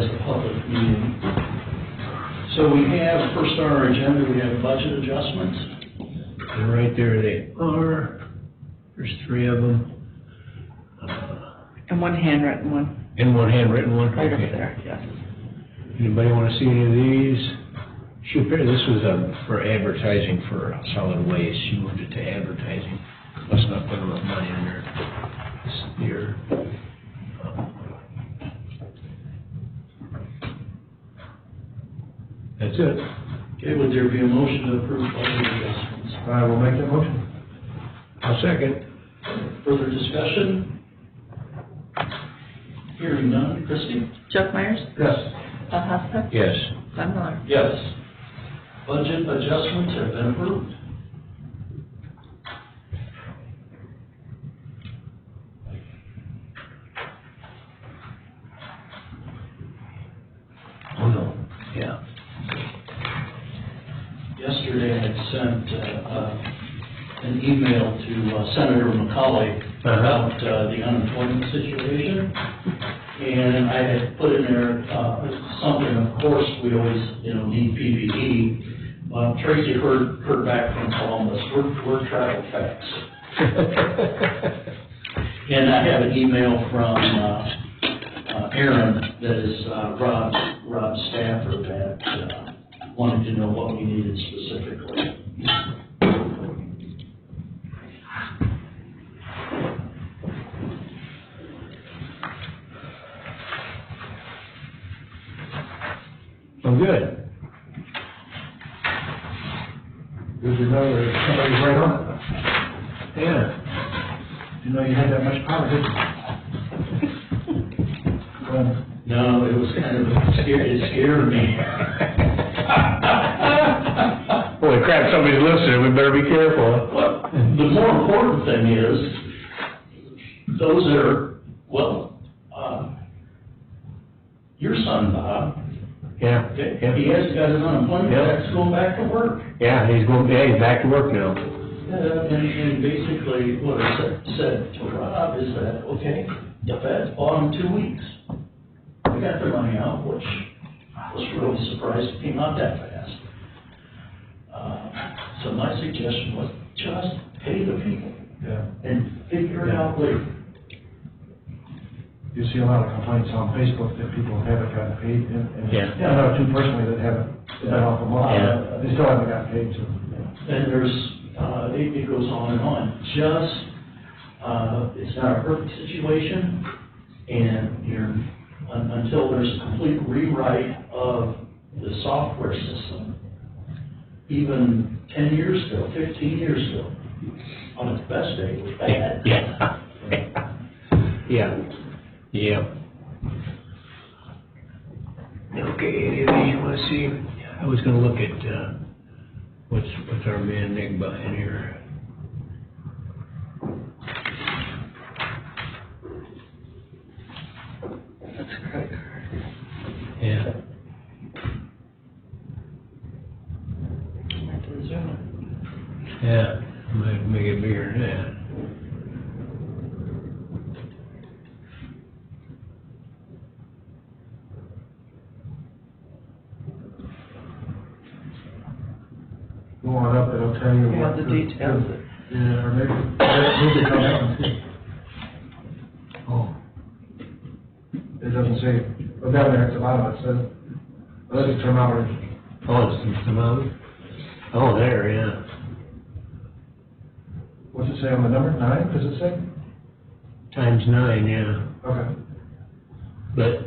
as a public meeting. So we have, first on our agenda, we have budget adjustments. And right there they are. There's 3 of them. And one handwritten one, And one handwritten one. right Okay. over there, yes. Anybody want to see any of these? This was for advertising for solid waste. She moved it to advertising. Must not put enough money in there this year. That's it. Okay, would there be a motion to approve budget adjustments? I will make that motion. I'll second. Further discussion? Hearing none. Christie? Chuck Myers? Yes. Bob Hosta? Yes. Glenn Miller? Yes. Budget adjustments have been approved. Oh, no. Yeah. Yesterday I had sent an email to Senator McCauley about the unemployment situation. And I had put in there something, of course, we always, need PPE. Tracy heard back from Columbus, we're travel facts. And I have an email from Aaron, that is Rod Stafford, that wanted to know what we needed specifically. Oh, good. Good to know that somebody's right on it. Yeah. Didn't know you had that much power, did you? No, it was kind of it scared me. Holy crap, somebody's listening. We better be careful. Well, the more important thing is, those that are, your son, Bob, Yeah. he has got his unemployment tax going back to work. Yeah, he's back to work now. And basically, what I said to Rob is that, okay, the Fed's bought him 2 weeks. They got their money out, which I was really surprised it came out that fast. So my suggestion was just pay the people Yeah. and figure it out later. You see a lot of complaints on Facebook that people haven't gotten paid, and Yeah. I know 2 personally that haven't been off a month. Yeah. They still haven't gotten paid, so. And there's, it goes on and on. Just, it's not a perfect situation, and until there's a complete rewrite of the software system, even 10 years ago, 15 years ago, on its best day, it was bad. Yeah. Yeah. Yeah. Okay, any of these you want to see? I was going to look at what's our man Nick buying here. That's a credit card. Yeah. I have to zoom Yeah. Might make it bigger than that. Go on up, it'll tell you in. what. The details. Yeah, or maybe come out and see. Oh. It doesn't say, well, down there at the bottom, it says, well, this is thermometer. Oh, it's the mountain? Oh, there, yeah. What's it say on the number, 9, does it say? Times 9, yeah. Okay. But,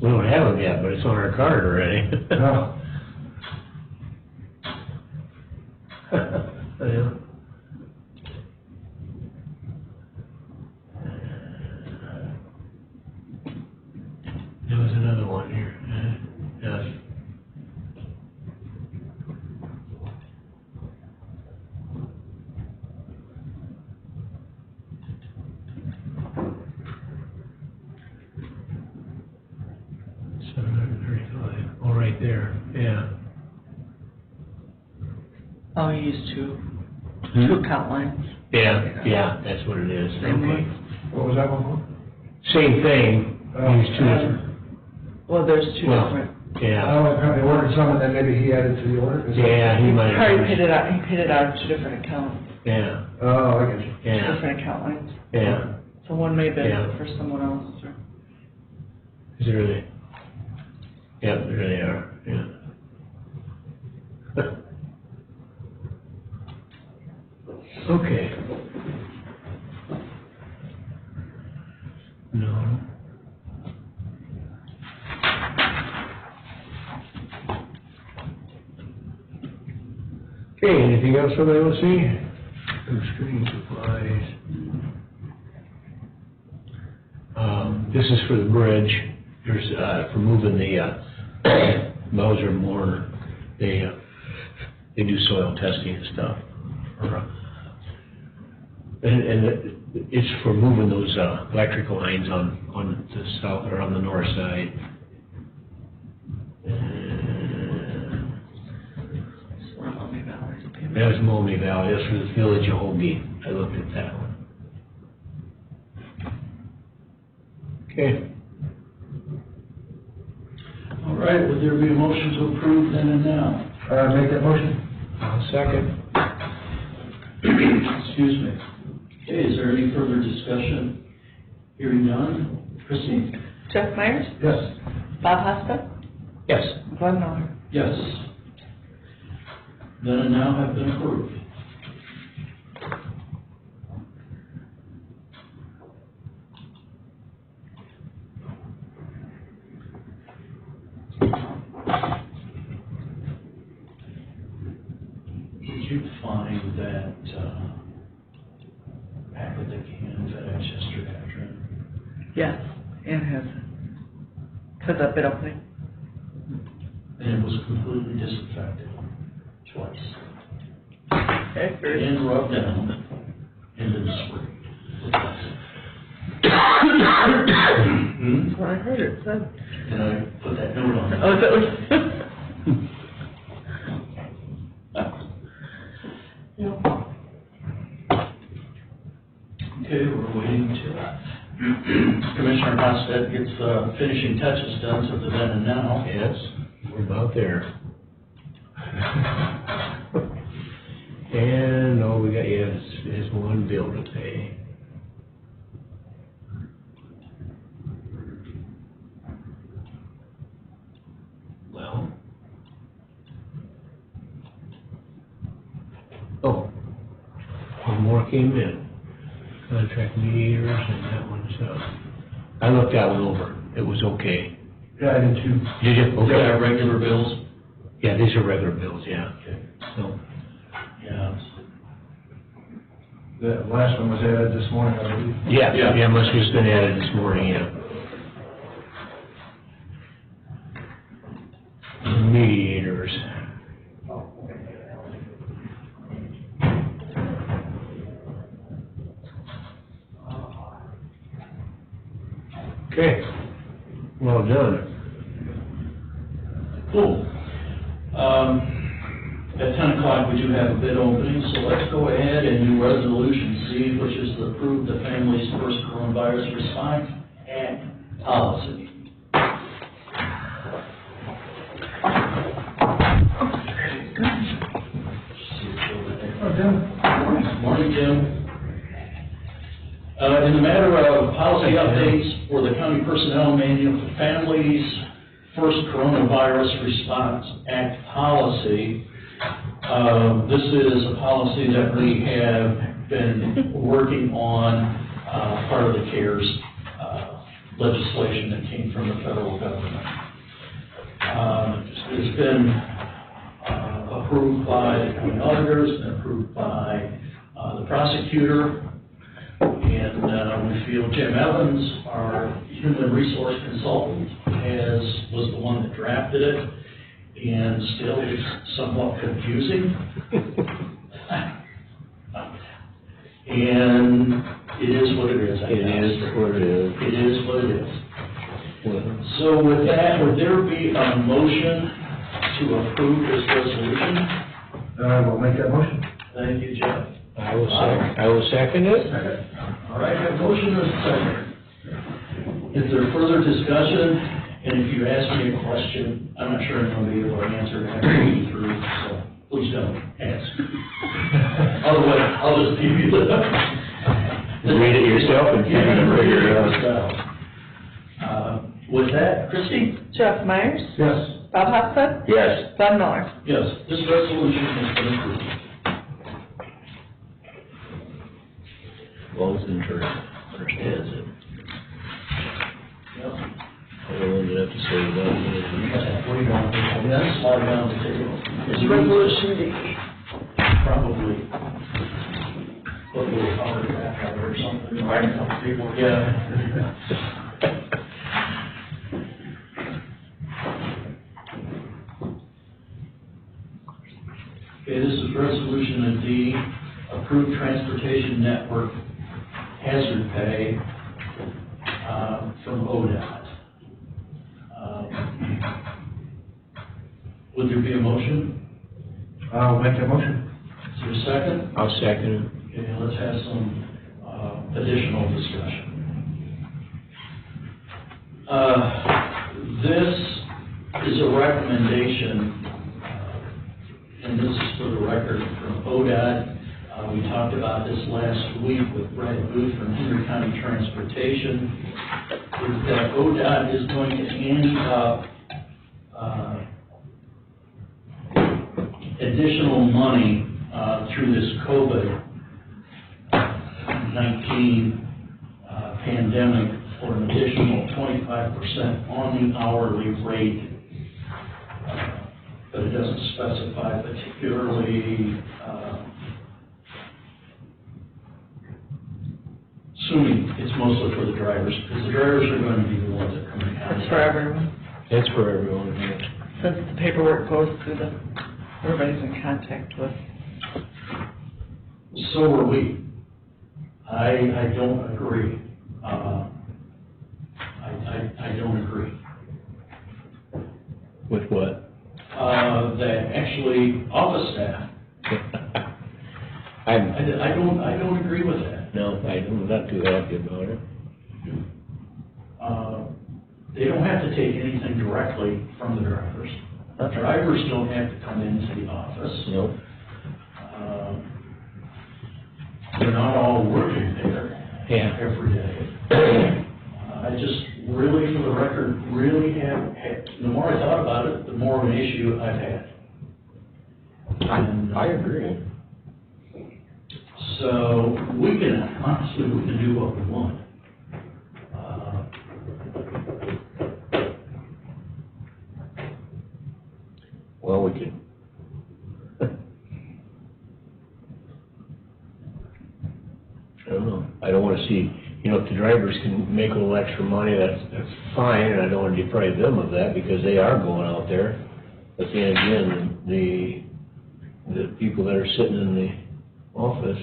we don't have them yet, but it's on our card already. No. Yeah. There was another one here. Yeah. $735. Oh, right there. Yeah. Oh, you used two Hmm? account lines. Yeah, that's what it is. Same Okay. one. What was that one for? Same thing, use two different, Well, there's two Well, different. I yeah, don't know, probably ordered some and then maybe he added to the order. Is that- yeah, he might Probably have. paid it out, he paid it out of two different accounts, Yeah, Oh, I get you. two yeah, different account lines. yeah, So one may have been Yeah. for someone else, or, there they, yeah, there they are, yeah. Okay. No. Okay, anything else somebody will see? Screening supplies. This is for the bridge. There's, for moving the, Mauser mower. They do soil testing and stuff. And it's for moving those, electrical lines on the south or on the north side. Maumee Valley. That was Maumee Valley, that's for the village of Hoagie. I looked at that one. Okay. All right, would there be a motion to approve then and now? Make that motion. I'll second. Excuse me. Okay, is there any further discussion? Hearing none. Christie? Jeff Myers, Yes. Bob Hosta, Yes. Glenn Miller. Yes. Then and now have been approved. Did you find that, pack of the cans at Chester Catron? Yes, and has, cause I've been opening. And it was completely disinfected twice. Okay. And rubbed down and then sprayed. That's what I heard it said. And I put that note on it. Oh, that was. Okay, we're waiting till Commissioner Hosted gets finishing touches done to the then and now. Yes, we're about there. And all we got is one bill to pay. Well. Oh, one more came in. Contract mediators and that one's, I looked that one over. It was okay. Yeah, I did too. Did you? Okay, our regular bills? Yeah, these are regular bills, yeah. Okay. So, Yeah. The last one was added this morning, I believe. yeah, Yeah. yeah, must have just been added this morning, yeah. Mediators. Okay, well done. Cool. At 10 o'clock, we do have a bid opening, so let's go ahead and do Resolution C, which is to approve the Families First Coronavirus Response Act policy. Oh, Jim. Morning, Jim. In the matter of policy updates for the county personnel manual for Families First Coronavirus Response Act policy, this is a policy that we have been working on, part of the CARES legislation that came from the federal government. It's been approved by the county auditors, been approved by the prosecutor, and we feel Jim Evans, our human resource consultant, was the one that drafted it, and still is somewhat confusing. And it is what it is, I guess. It is what it is. It is what it is. So with that, would there be a motion to approve this resolution? We'll make that motion. Thank you, Jeff. I will second it. Second. All right, have a motion and a second. Is there further discussion? And if you ask me a question, I'm not sure I'm going to be able to answer it after reading through, so please don't ask. Otherwise, I'll just give you the... Read it yourself and figure it out. With that, Christie? Jeff Myers? Yes. Bob Hopson? Yes. Bud Miller? Yes, this resolution has been approved. As long as the insurance understands it. Yep. I don't want to have to say that. What do you want? Yes, slide down the table. It's resolution D. Probably. Put a little color back out or something. People, yeah. Okay, this is resolution D, approved transportation network hazard pay, from ODOT. Would there be a motion? I'll make that motion. Is there a second? I'll second it. Okay, let's have some additional discussion. This is a recommendation, and this is for the record from ODOT. We talked about this last week with Brad Booth from Henry County Transportation, is that ODOT is going to end up additional money through this COVID-19 pandemic for an additional 25% on the hourly rate, but it doesn't specify particularly assuming it's mostly for the drivers, because the drivers are going to be the ones that come in. That's for everyone. It's for everyone, yeah. Since the paperwork goes through everybody's in contact with. So are we. I don't agree. I don't agree. With what? That actually office staff, I don't agree with that. No, I'm not too happy about it. They don't have to take anything directly from the drivers. The drivers don't have to come into the office. Nope. They're not all working there every day. I just really, for the record, really have, the more I thought about it, the more of an issue I've had. I agree. So we can do what we want. Well, we could. I don't know. I don't want to see, if the drivers can make a little extra money, that's fine, and I don't want to deprive them of that because they are going out there. But then again, the people that are sitting in the office,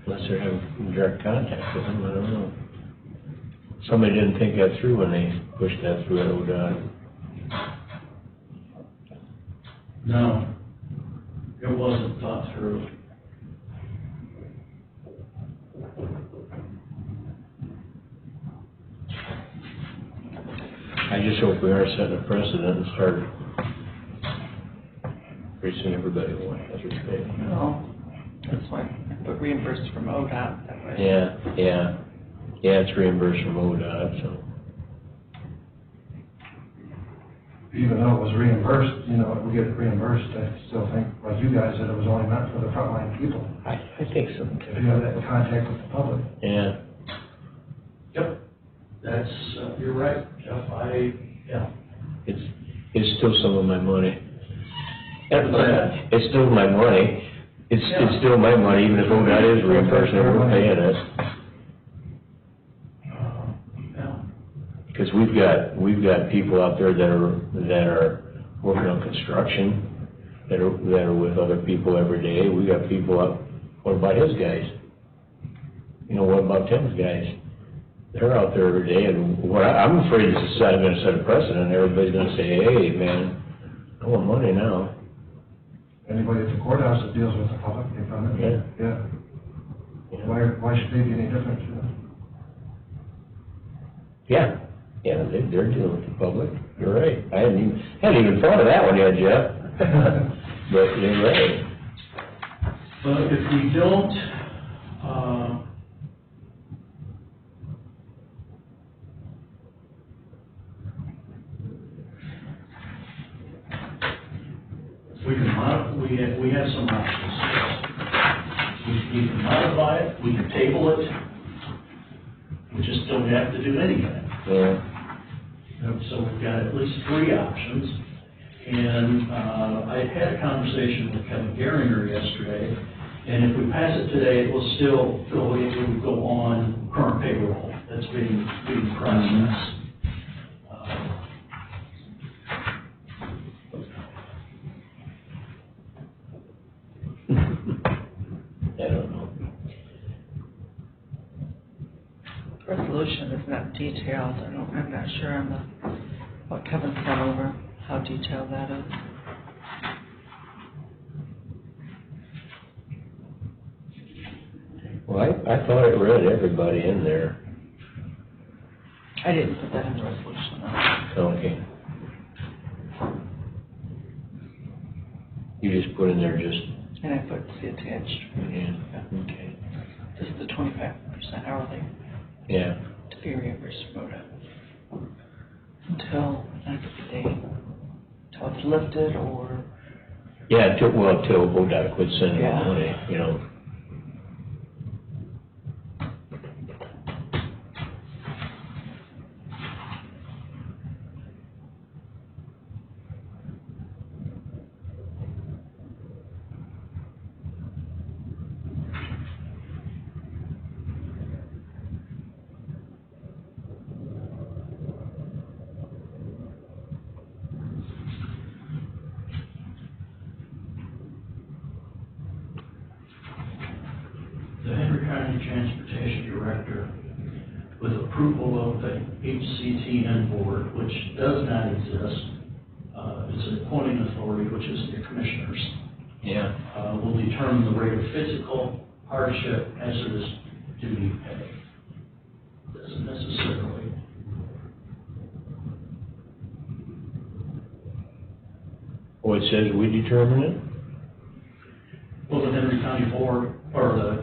unless they're having direct contact with them, I don't know. Somebody didn't think that through when they pushed that through at ODOT. No, it wasn't thought through. I just hope we are setting a precedent and start increasing everybody one hazard pay. No, that's why I put reimbursed from ODOT that way. Yeah, it's reimbursed from ODOT, so. Even though it was reimbursed, we get it reimbursed, I still think, like you guys, that it was only meant for the frontline people. I think so If too. you have that contact with the public. Yeah, Yep, that's, you're right, Jeff, it's still some of my money. What's that? It's still my money. It's still my money, even if ODOT is reimbursing it, we're paying it. Because we've got people out there that are working on construction, that are with other people every day. We got people up. What about his guys? What about Tim's guys? They're out there every day, and I'm afraid this is going to set a precedent. Everybody's going to say, "Hey, man, I want money now." Anybody at the courthouse that deals with the public, they come in. Yeah. Why should they be any different? Yeah, they're dealing with the public, you're right. I hadn't even thought of that one yet, Jeff. But you're right. But if we don't, we have some options. We can modify it, we can table it, we just don't have to do anything. Yeah. So we've got at least 3 options. And I had a conversation with Kevin Geringer yesterday, and if we pass it today, it will still go on current payroll that's being processed. I don't know. Resolution is not detailed, I'm not sure on what Kevin sent over, how detailed that is. Well, I thought it read everybody in there. I didn't put that in the resolution, though. Okay. You just put in there just, And I put the attached, yeah, okay. just the 25% hourly Yeah, to be reimbursed from ODOT. Until, I forget the date, until it's lifted or, yeah, until ODOT quit sending the Yeah. money, you know. The Henry County Transportation Director, with approval of the HCTN board, which does not exist, it's an appointing authority, which is the commissioners, Yeah. will determine the rate of physical hardship, hazardous duty pay. Doesn't necessarily. Oh, it says we determine it? Well, the Henry County Board, or the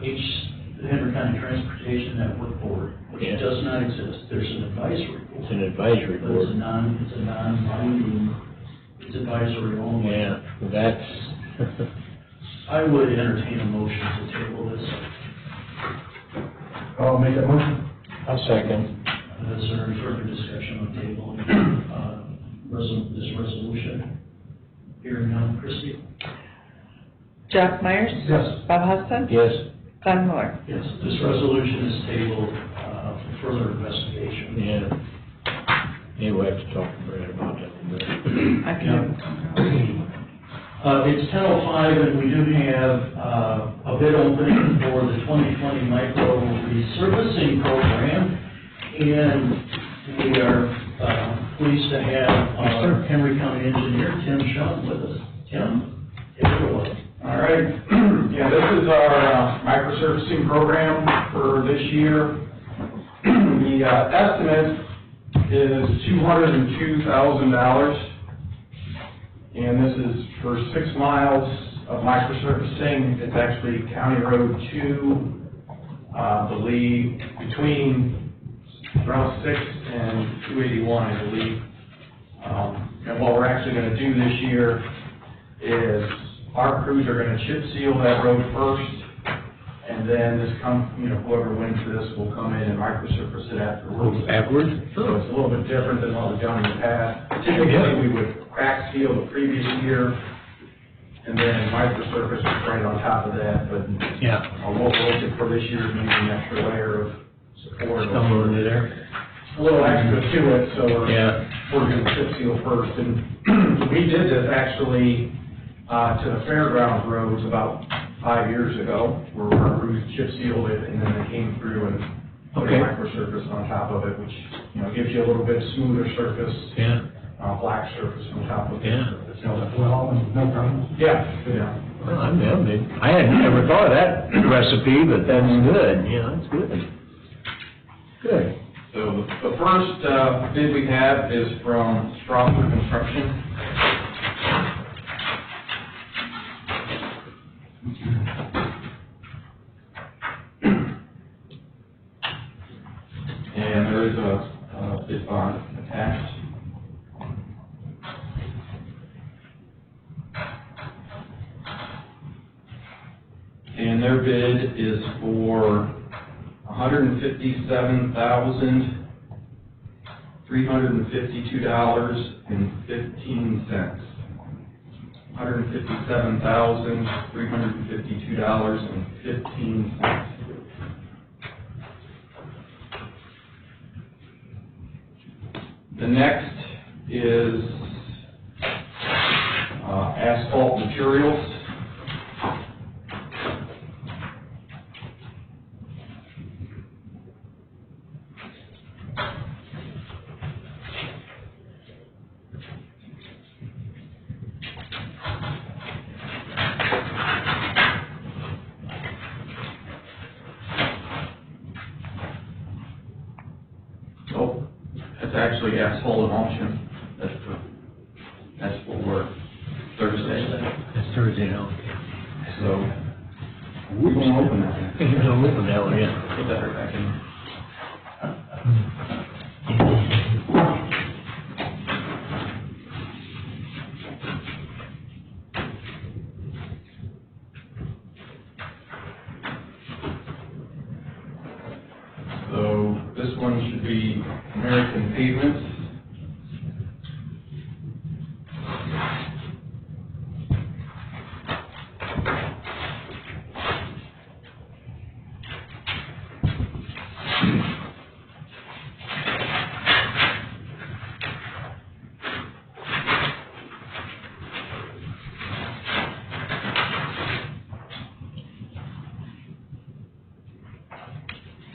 Henry County Transportation Network Board, which Yeah. does not exist. There's an advisory board. It's an advisory But it's a board. non-binding, it's advisory only. Yeah, that's, I would entertain a motion to table this. I'll make that motion. I'll second. Is there any further discussion on tabling, this resolution? Hearing none, Christie? Jeff Myers? Yes. Bob Hudson? Yes. Glenn Miller? Yes, this resolution is tabled, for further investigation. Yeah. Maybe we'll have to talk to Brad about that a bit. I can. It's 10:05, and we do have, a bid opening for the 2020 micro resurfacing program. And we are, pleased to have our Henry County engineer, Tim Schoen, with us. Tim, take it away. All right, yeah, this is our microsurfacing program for this year. The estimate is $202,000, and this is for 6 miles of microsurfacing. It's actually County Road 2, I believe, between Route 6 and 281, I believe. And what we're actually going to do this year is our crews are going to chip seal that road first, and then whoever wins this will come in and microsurface it afterwards. Backwards? So it's a little bit different than what we've done in the past. Typically, we would crack seal the previous year, and then microsurface right on top of that, but Yeah. what we're looking for this year is maybe an extra layer of support. Somewhere under there? A little extra to it, so Yeah. we're going to chip seal first. And we did this actually to the fairgrounds roads about 5 years ago, where our crews chip sealed it, and then they came through and put a Okay. microsurface on top of it, which, gives you a little bit smoother surface, Yeah. black surface on top of it. Yeah. Well, no problem. Yeah. Well, I hadn't never thought of that recipe, but that's good, yeah, that's good. Good. So the first bid we have is from Strasser Construction. And there is a bid bond attached. And their bid is for $157,352.15. $157,352.15. The next is asphalt materials. Oh, that's actually asphalt emulsion. That's what we're Thursday. That's Thursday now. So we won't open that. You're gonna open that one, yeah. Put that right back in. So this one should be American Pavements.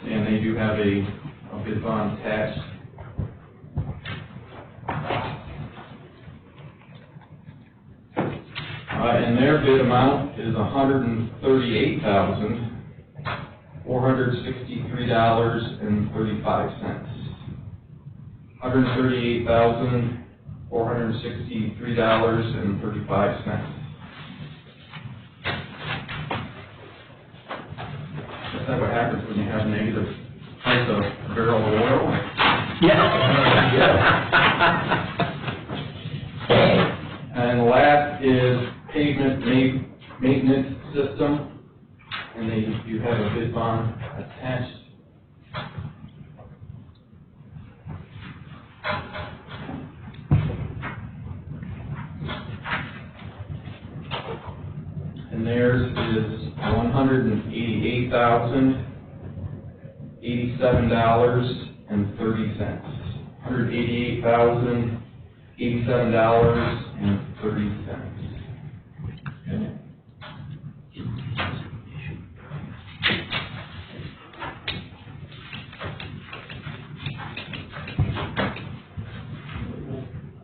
And they do have a bid bond attached. And their bid amount is $138,463.35. $138,463.35. Is that what happens when you have negative price of a barrel of oil? Yeah. And the last is pavement maintenance system, and you have a bid bond attached. And theirs is $188,087.30. $188,087.30.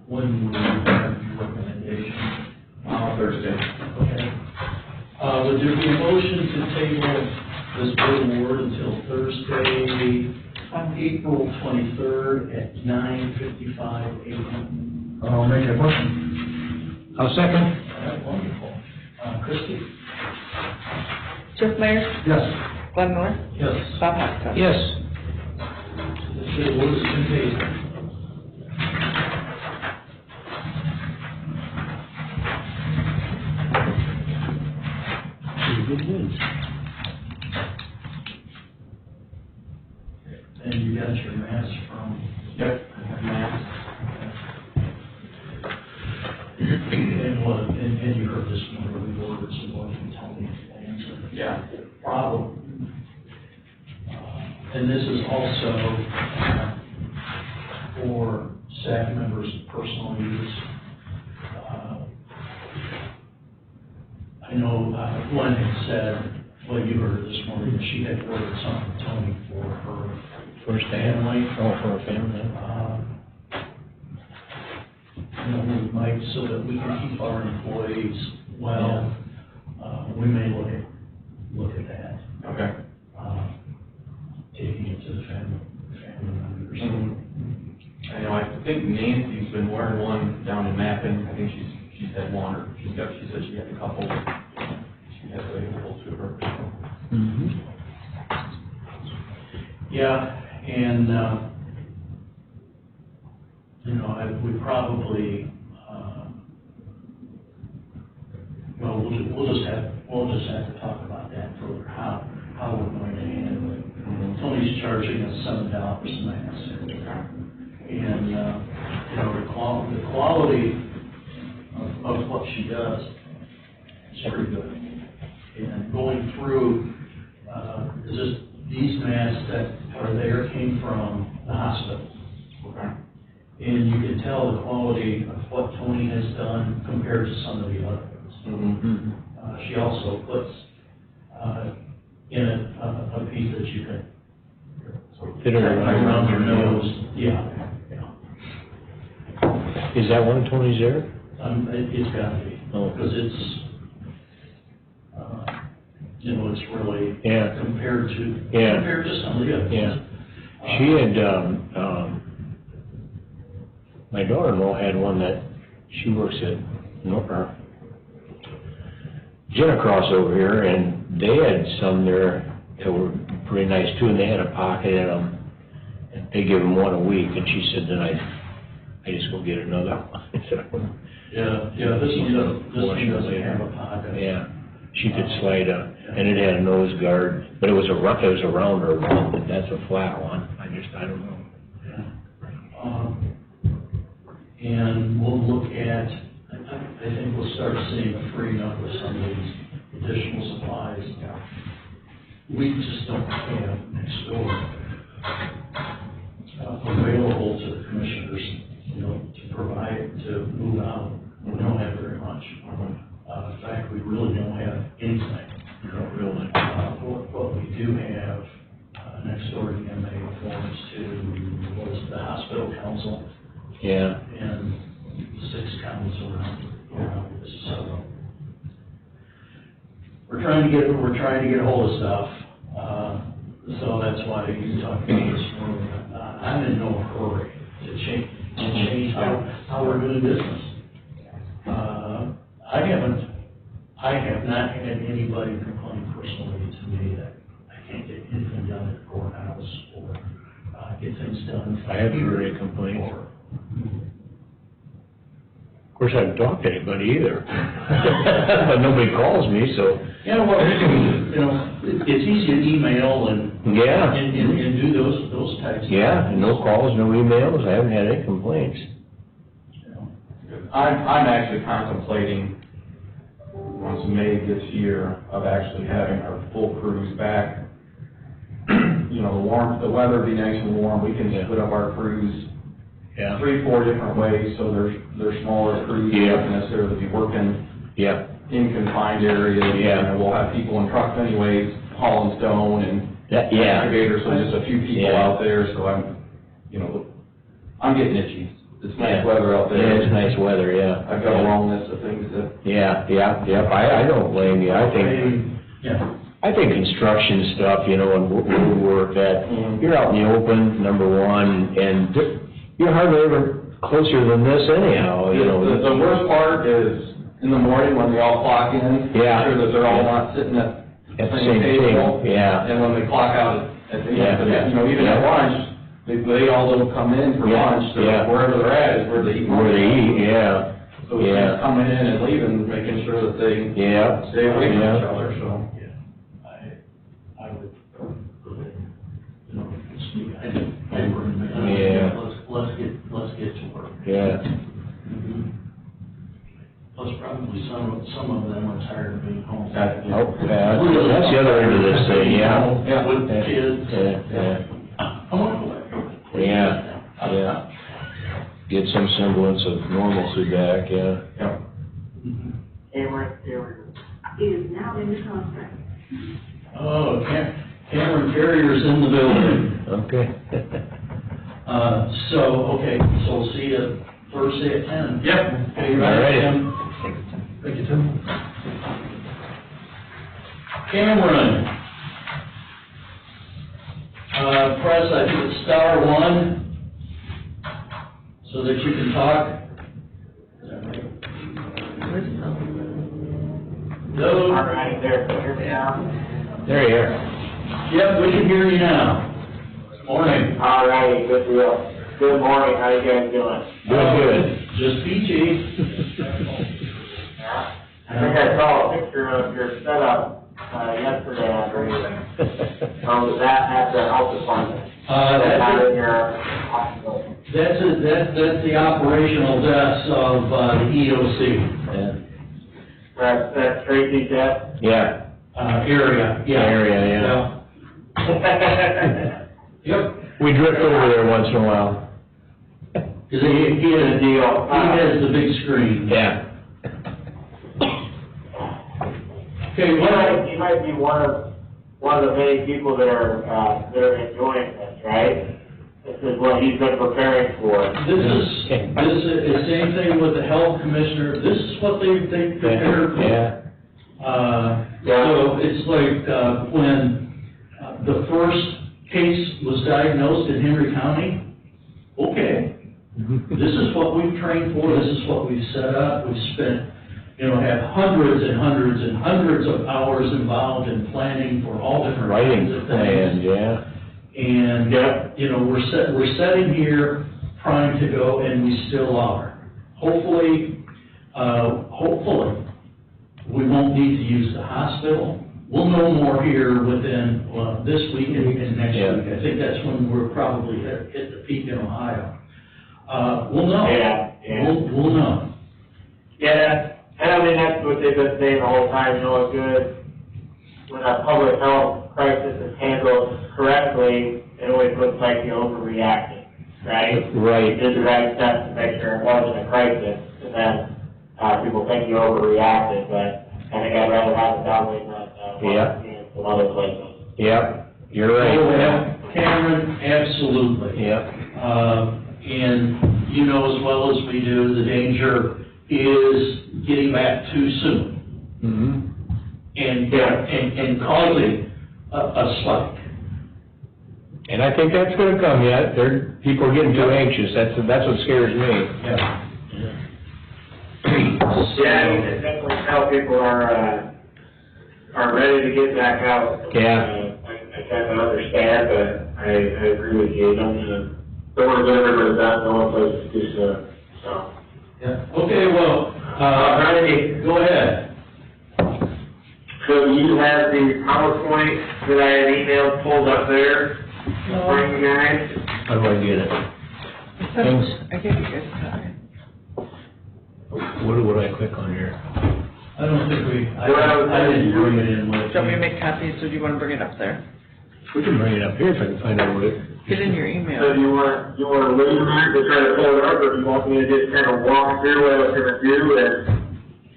When will you have your recommendation? Thursday. Okay. Would there be a motion to table this bid award until Thursday, April 23rd at 9:55 a.m.? I'll make a motion. I'll second. All right, wonderful. Christie? Jeff Mayer, Yes. Glenn Miller, Yes. Bob Hoskins. Yes. The bid award has been paid. Good news. And you got your mass from? Yep. And you heard this one, where we ordered some more from Tony Plans. Yeah. Problem. And this is also for staff members' personal use. I know Glenn had said, well, you heard it this morning, that she had ordered something from Tony for her First family. Oh, for a family. You know, we might, so that we can keep our employees well. we may look at that, Okay. taking it to the family members. I know, I think Nancy's been wearing one down in Mappin. I think she's had one, or she said she had a couple. She has available to her. Yeah, and, you know, we probably, well, we'll just have to talk about that further, how we're going to handle it. Tony's charging us $7 a mask. And, you know, the quality of what she does is pretty good. And going through, just these masks that are there came from the hospital. Okay. And you can tell the quality of what Tony has done compared to some of the other ones. She also puts in a piece that you can Fit it around your nose. Yeah. Is that one of Tony's there? It's got to be, Oh. because it's, you know, it's really Yeah. compared to some of the others. Yeah. She had, my daughter-in-law had one that she works at Jenna-Cross over here, and they had some there that were pretty nice too, and they had a pocket in them. And they give them one a week, and she said, then I just go get another one. Yeah, this one doesn't have a pocket. Yeah, she could slide up, and it had a nose guard, but it was a rounder one, but that's a flat one. I don't know. And we'll look at, I think we'll start seeing a freeing up of some of these additional supplies. We just don't have next door available to the commissioners, you know, to provide, to move out. We don't have very much. In fact, we really don't have anything. Really? What we do have next door to MA forms to, what is it, the hospital council. Yeah. And 6 counties around this, so we're trying to get a hold of stuff. So that's why you talked about this morning. I'm in no hurry to change how we're doing business. I have not had anybody complain personally to me that I can't get anything done at the courthouse or get things done. I haven't heard any complaints. Of course, I haven't talked to anybody either. But nobody calls me, so. Yeah, well, you know, it's easy to email and Yeah. and do those types of things. Yeah, no calls, no emails, I haven't had any complaints. You know. I'm actually contemplating, once May gets here, of actually having our full crews back. You know, the weather be nice and warm, we can split up our crews Yeah. 3-4 different ways, so they're smaller crews, Yeah. not necessarily be working Yeah, in confined areas. Yeah. You know, we'll have people in trucks anyways, hauling stone and excavators, so just a few people Yeah. out there, so I'm getting itchy. It's nice Yeah. weather out there. Yeah, it's nice weather, yeah. I've got a long list of things that, Yeah, I don't blame you, I think construction stuff, you know, and where we work at, you're out in the open, number one, and you're hardly ever closer than this anyhow, you know. the worst part is in the morning when they all clock in. Yeah. Make sure that they're all not sitting at At the same table, yeah. And when they clock out at the end of Yeah. it, you know, even at lunch, they all don't come in for Yeah. lunch, so Yeah. wherever they're at is where they eat. Where they eat, yeah. So it's Yeah. just coming in and leaving, making sure that they Yeah. stay away from Yeah. each other, so. I would, you know, I agree. Yeah. Let's get to work. Yeah. Plus, probably some of them are tired of being home. That's Oh, yeah, that's the other end of this thing, yeah. Yeah. With kids. Yeah. I want to go back. Yeah. Get some semblance of normalcy back, yeah. Yeah. Cameron is now in the contract. Oh, Cameron Carrier's in the building. Okay. So we'll see you Thursday at 10. Yep. Okay, All right. Tim. Thank you, Tim. Cameron. Press, I think it's *1, so that you can talk. Is that right? No. All right, there, can you hear me now? There you are. Yep, we can hear you now. Morning. All righty, good deal. Good morning, how you guys doing? Doing good. Just peachy. Yeah. I think I saw a picture of your setup yesterday, Andre. Was that at the health department? Not in your hospital? That's the operational desk of the EOC. Yeah. That's Tracy Jeff? Yeah. Area, yeah. Area, yeah. Yep. We drift over there once in a while. Cause he has Deal. he has the big screen. Yeah. Okay, You might be one of the many people that are enjoying this, right? This is what he's been preparing for. this is the same thing with the health commissioner. This is what they prepared for. Yeah. So it's like, when the first case was diagnosed in Henry County, okay, this is what we've trained for, this is what we've set up, we've spent, have hundreds and hundreds and hundreds of hours involved in planning for all different Writing kinds of plans, things. yeah. And, we're sitting here primed to go, and we still are. Hopefully, we won't need to use the hospital. We'll know more here within, this week and next Yeah. week. I think that's when we're probably hit the peak in Ohio. We'll know. Yeah. We'll know. Yeah, and I mean, that's what they've been saying the whole time, it's good. When a public health crisis is handled correctly, it always looks like you overreacted, right? Right. You did the right steps to make sure it wasn't a crisis, and then people think you overreacted, but I think I'd rather have it that way than some other places. Yep. You're right. Oh, yeah, Cameron, absolutely. Yep. And you know as well as we do, the danger is getting back too soon Mm-hmm. and causing a spike. And I think that's gonna come yet. People are getting too anxious. That's what scares me. Yeah. Yeah, I mean, it's definitely how people are ready to get back out. Yeah. I kind of understand, but I agree with you. Don't want to get everybody back to one place too soon, so. Yeah. Okay, well, go ahead. So you have the PowerPoint that I had emailed pulled up there for you guys? How do I get it? I gave you guys a copy. What do I click on here? I don't think I didn't bring it in with Do you want me to make copies, or do you want to bring it up there? We can bring it up here if I can find out what it. Get in your So email. do you want to wait a minute to try to pull it up, or do you want me to just kind of walk through what I was going to do and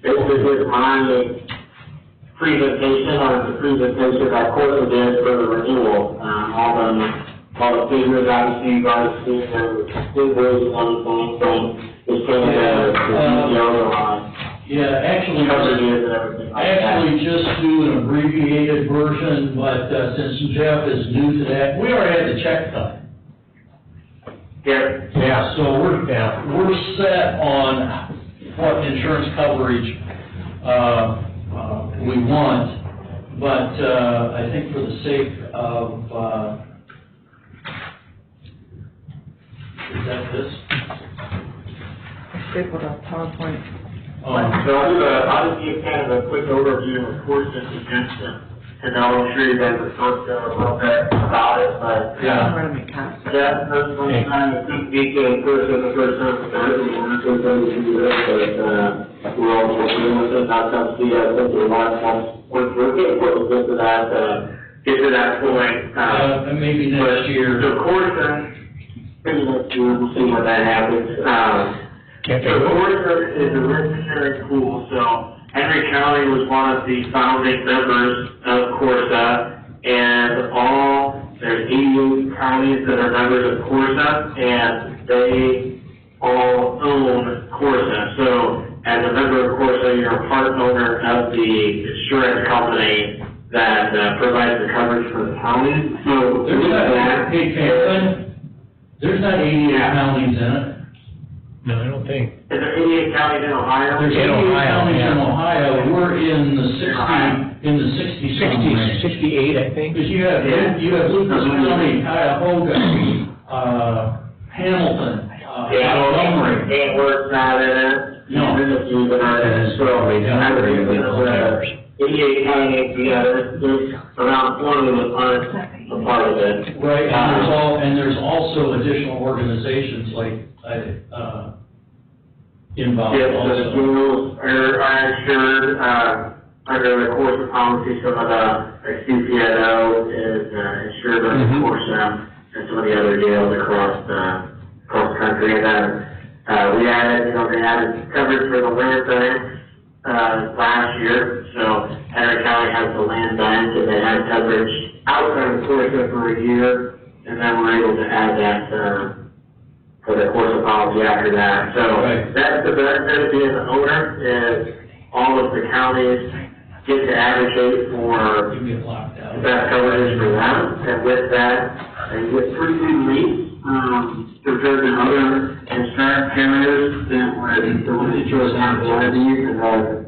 basically give my presentation on the presentation that Corsa did for the renewal? All the figures, obviously, you guys see the figures and everything, so just kind of the details on Yeah, actually, coverages and everything like that. actually just do an abbreviated version, but since Jeff is new to that, we already had the check cut. Yeah. So we're set on what insurance coverage we want, but I think for the sake of is that this? Stapled up PowerPoint. So I'll just give kind of a quick overview of Corsa's suggestion, and I'm sure you guys are supposed to know a little bit about it, but. Yeah. I'm going to make copies. Yeah, first one time, I couldn't speak to in person the first time for that, and I'm so glad to do this, but we're all working with it, not come see us, that's the last one. We're getting close to that, get to that point. Maybe next year. So Corsa, maybe next year, we'll see when that happens. Can't So Corsa is a risk-sharing pool, so Henry County was one of the founding members of Corsa, and there's 88 counties that are members of Corsa, and they all own Corsa. So as a member of Corsa, you're a part owner of the insurance company that provides the coverage for the county. So There's with not, that, hey, Franklin, there's not 88 counties in it. No, I don't think. is there 88 counties in Ohio? There's In 88 Ohio, counties in yeah. Ohio, we're in the 60 some range. 68, I think. Because you have Lucas County, Cuyahoga, Hamilton, Montgomery. Antwerp's not in it. No. Tennessee, but not in it. So, I believe it's, 88 counties, yeah, there's around 20 that aren't a part of it. Right, and there's also additional organizations like, involved Yes, the also. schools are insured, under the course of policy, some of the, like CPNO is, insured under the course, and some of the other deals across the country. And then, we added, they added coverage for the land bank, last year. So Henry County has the land bank, and they had coverage outside of CORSA for a year, and then we're able to add that, for the CORSA policy after that. So Right. that's the benefit of being the owner, is all of the counties get to advocate for You get locked out. the best coverage for them, and with that, they get pretty good rates, compared to other insurance carriers that would insure some entities, and then,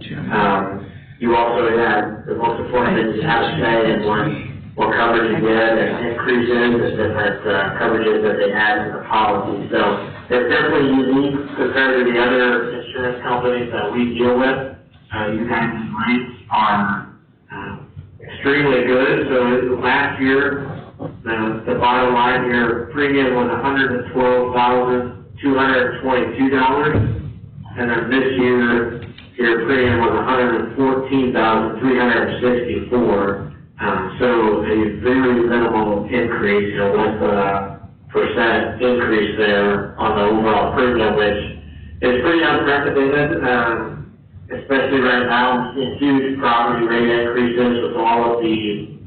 you also have, the most important thing is have a say in what coverage you get, and increases, the different, coverages that they add to the policy. So it's definitely unique compared to the other insurance companies that we deal with. You guys' rates are, extremely good. So last year, the bottom line, your premium was $112,222, and then this year, your premium was $114,364. So a very minimal increase, 1% increase there on the overall premium, which is pretty unprecedented, especially right now. We've seen huge property rate increases with all of the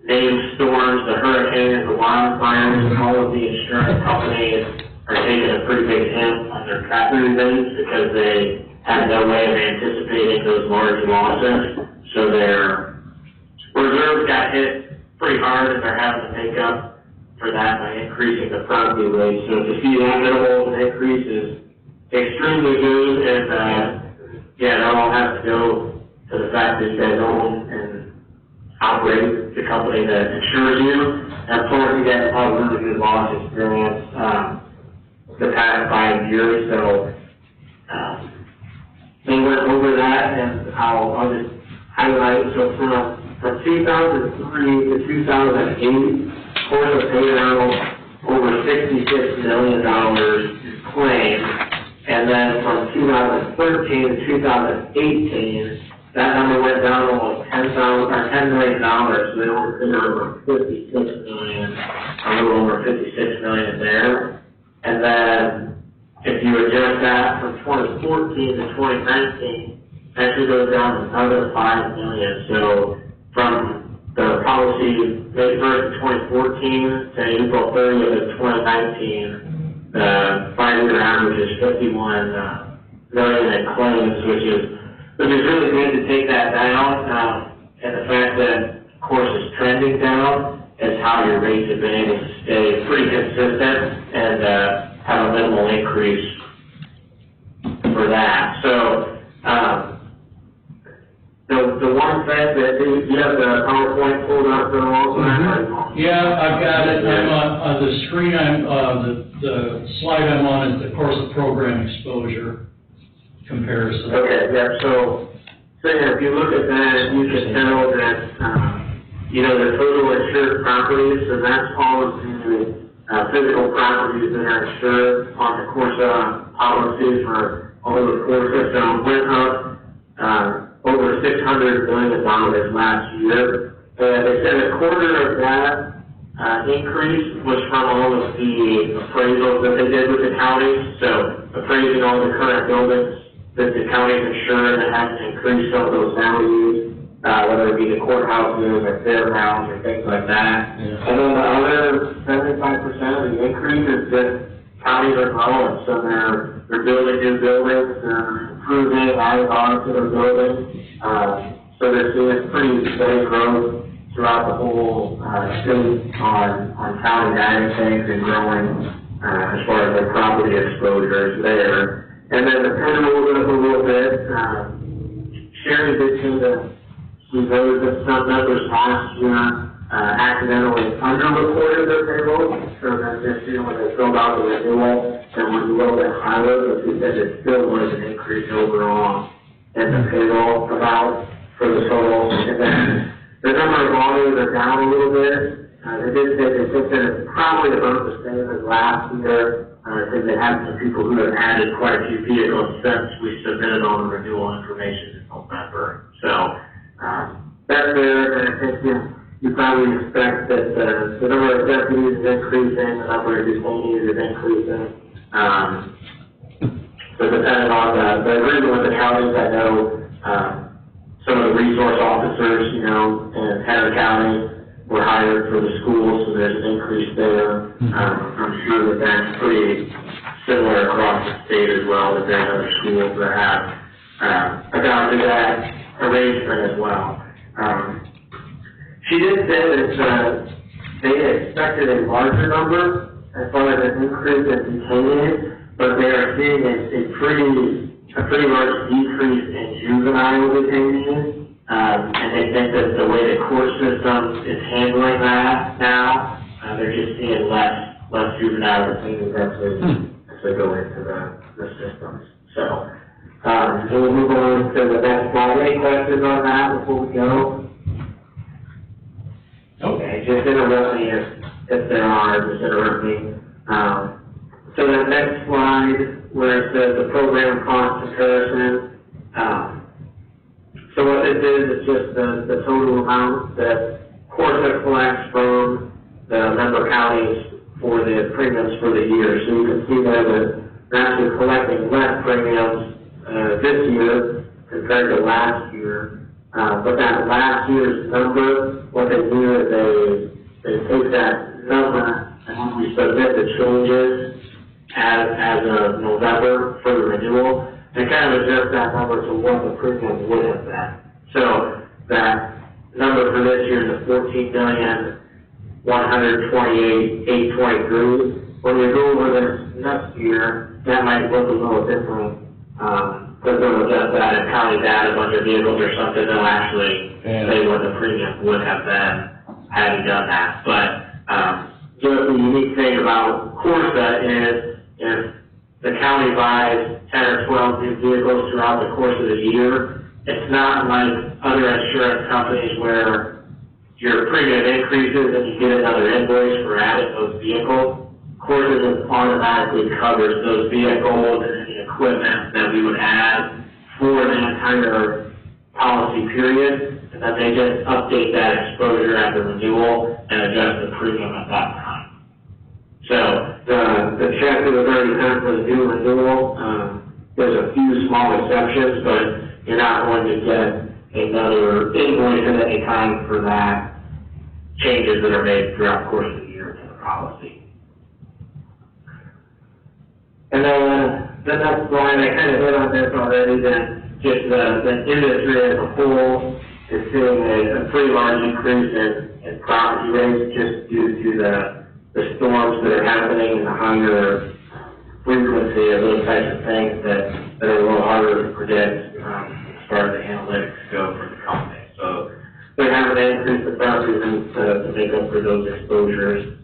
named storms, the hurricanes, the wildfires, and all of the insurance companies are taking a pretty big hit on their property rates because they have no way of anticipating those large losses. So their reserves got hit pretty hard, and they're having to make up for that by increasing the property rate. So to see that minimal increase is extremely good, and that all has to go to the fact that you guys own and operate the company that insures you. And of course, you guys have really good loss experience the past 5 years, so they went over that, and I'll just highlight. So from 2003 to 2008, CORSA paid out over $66 million in claims, and then from 2013 to 2018, that number went down almost $10 million, so they were over $56 million, a little over $56 million there. And then if you adjust that from 2014 to 2019, actually goes down another $5 million. So from the policy May 1st of 2014 to April 30th of 2019, the 5-year average is $51 million in claims, which is really good to take that down. And the fact that, of course, it's trending down is how your rates have been able to stay pretty consistent and have a minimal increase for that. So, the one thing that you have the PowerPoint pulled up there also. Yeah, I've got it. I'm on the screen. The slide I'm on is the CORSA program exposure comparison. Okay, yeah, so if you look at that, you can tell that, the total insured properties, so that's all of the physical properties that are insured on the CORSA policy for all of the CORSA. So it went up over $600 million last year. And they said a quarter of that increase was from all of the appraisals that they did with the counties. So appraising all the current buildings that the counties insure that have to increase some of those values, whether it be the courthouses or fairgrounds or things like that. Yeah. And then the other 75% of the increase is that counties are growing, so they're building new buildings, they're improving, adding on to their buildings. So they're seeing pretty steady growth throughout the whole, state on county ag things and growing, as far as their property exposures there. And then the payroll was up a little bit. Sherry did seem to reserve that some members last year, accidentally underreported their payroll. So then this year when they filled out the renewal, it was a little bit higher, but she said it still was an increase overall in the payroll amount for the total. And then the number of auditors are down a little bit. They did say they think that it's probably about the same as last year, because they had some people who have added quite a few vehicles since we submitted all the renewal information in November. So, that's there, and I think you probably expect that the number of deputies is increasing, the number of detainees is increasing. So depending on the agreement with the counties, I know, some of the resource officers, you know, in Henry County were hired for the schools, so there's an increase there. I'm sure that that's pretty similar across the state as well, that there are other schools that have adopted that arrangement as well. She did say that they expected a larger number as far as an increase in detainees, but they are seeing a pretty large decrease in juvenile detainees. And they think that the way the court system is handling that now, they're just seeing less juvenile detainees as they go into the systems. So we'll move on to the next slide. Any questions on that before we go? Okay, just interrupt me if there are, just interrupt me. So the next slide, where it says the program cost comparison, so what this is just the total amount that Corsa collects from the member counties for the premiums for the year. So you can see there that they're actually collecting less premiums this year compared to last year. But that last year's number, what they do is they take that number, and when we submit the changes as of November for the renewal, they kind of adjust that number to what the premium would have been. So that number for this year is $14,128,823. When we go over this next year, that might look a little different. Because they'll adjust that and county that a bunch of vehicles or something, they'll actually say what the premium would have been had you done that. But just the unique thing about Corsa is if the county buys 10 or 12 new vehicles throughout the course of the year, it's not like other insurance companies where your premium increases and you get another invoice for adding those vehicles. Corsa just automatically covers those vehicles and any equipment that we would add for the entire policy period, and then they just update that exposure at the renewal and adjust the premium at that time. So the check that was already done for the new renewal, there's a few small exceptions, but you're not going to get another invoice at any time for that changes that are made throughout the course of the year to the policy. And then the next slide, I kind of hit on this already, that just the industry as a whole is seeing a pretty large increase in property rates just due to the storms that are happening and the higher frequency of those types of things that are a little harder to predict as far as the analytics go for the company. So they're having to increase the property rates to make up for those exposures.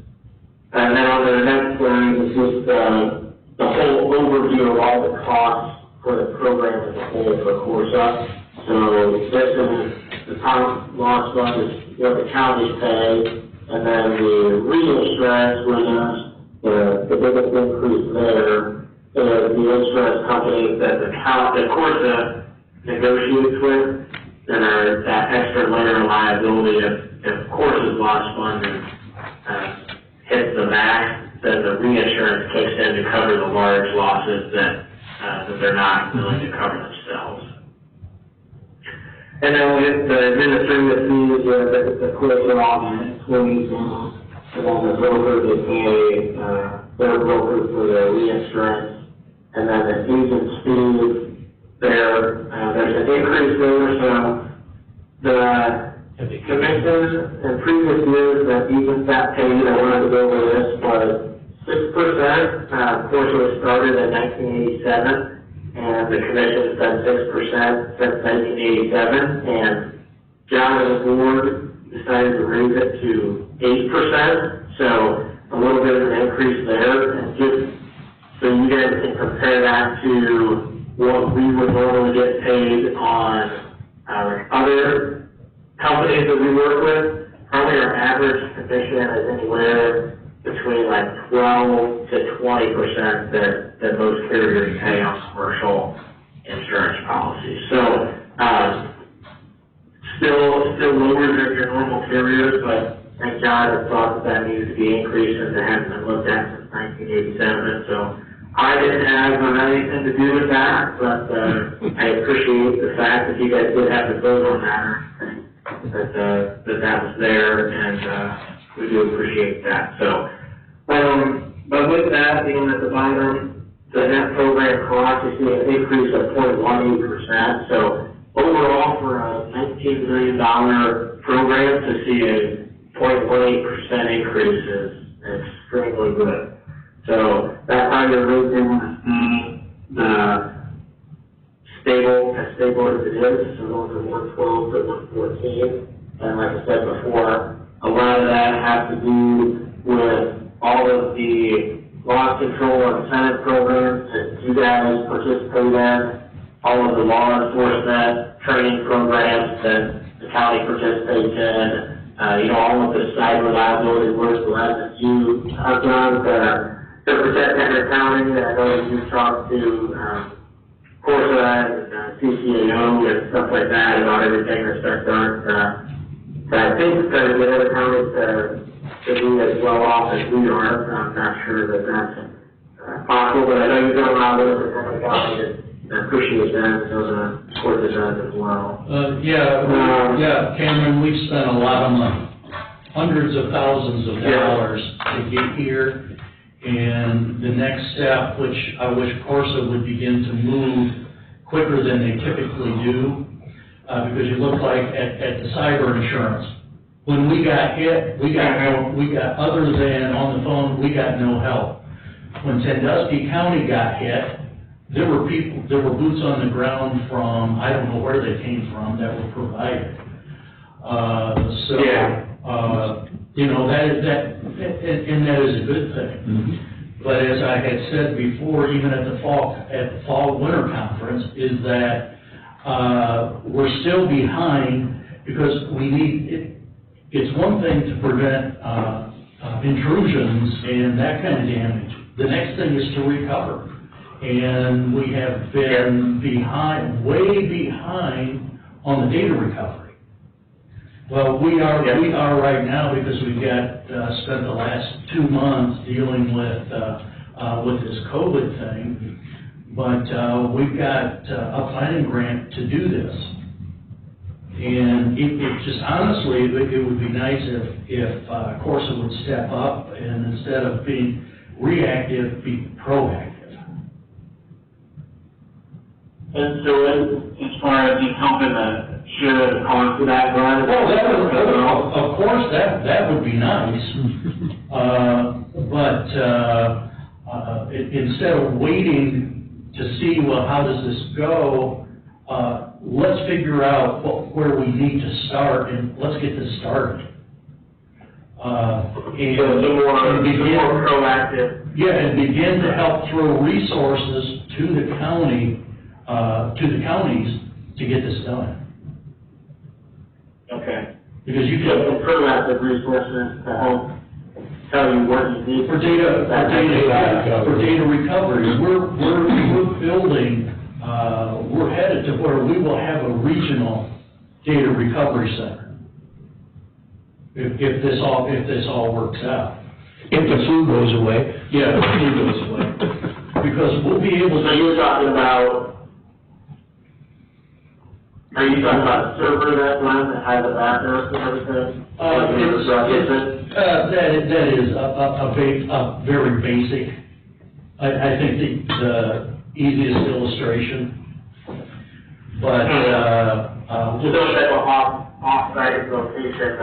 And then on the next slide is just the whole overview of all the costs for the program as a whole for Corsa. So this is the top loss fund is what the counties pay, and then the reinsurance, which is the biggest increase there, is the insurance companies that the Corsa negotiates with that are that extra layer of liability if Corsa's loss fund hits the max, then the reinsurance kicks in to cover the large losses that they're not willing to cover themselves. And then with the administrative fees, the Corsa all the employees, and then the broker, they pay their broker for the reinsurance, and then the agent's fees, there's an increase there, so The commission in previous years that even that paid, I wanted to go over this, was 6%. Of course, it was started in 1987, and the commission has done 6% since 1987, and John and the board decided to raise it to 8%, so a little bit of an increase there, and just so you guys can compare that to what we would normally get paid on other companies that we work with. Probably our average commission is anywhere between like 12 to 20% that most carriers pay on commercial insurance policies. So, still lower than your normal carriers, but thank God I thought that needed to be increased and it hasn't been looked at since 1987. So I didn't have anything to do with that, but I appreciate the fact that you guys did have to vote on that, that was there, and we do appreciate that. So, but with that being at the bottom, the net program cost, you see an increase of 0.18%. So overall, for a $19 million program, to see a 0.18% increase is extremely good. So that's how you're really able to see the as stable as it is. So going from 112 to 114. And like I said before, a lot of that has to do with all of the loss control and incentive programs that you guys participate in, all of the law enforcement training programs that the county participates in, all of the cyber liability work that you have done to protect Henry County. I know you've talked to Corsa and CCAO and stuff like that about everything that's been done. But I think it's going to get other counties to be as well off as we are. I'm not sure that that's possible, but I know you've done a lot of work with Henry County, and I appreciate that, so the court has done as well. Yeah, Cameron, we've spent a lot of money, hundreds of thousands of dollars to get here. And the next step, which I wish Corsa would begin to move quicker than they typically do, because you look like at the cyber insurance. When we got hit, we got other than on the phone, we got no help. When Sandusky County got hit, there were boots on the ground from, I don't know where they came from, that were provided. That is a good thing. Mm-hmm. But as I had said before, even at the fall winter conference, is that we're still behind because we need. It's one thing to prevent intrusions and that kind of damage. The next thing is to recover, and we have been way behind on the data recovery. Well, we are right now because we've got spent the last 2 months dealing with this COVID thing, but we've got a planning grant to do this, and it just honestly it would be nice if Corsa would step up and instead of being reactive, be proactive. And so, as far as you helping share the cost of that, Brian? Oh, of course, that would be nice. But instead of waiting to see, well, how does this go, let's figure out where we need to start, and let's get this started. And more proactive. Yeah, and begin to help throw resources to the county, to the counties to get this done. Okay. Because you So can proactive resources to help tell you what you need for data recovery. We're building. We're headed to where we will have a regional data recovery center. If this all works out. If the flu goes away. Yeah, if the flu goes away. Because we'll be able to. So you're talking about. Are you talking about the server that has a backup and everything? That is a very basic. I think the easiest illustration. But so those type of off-site location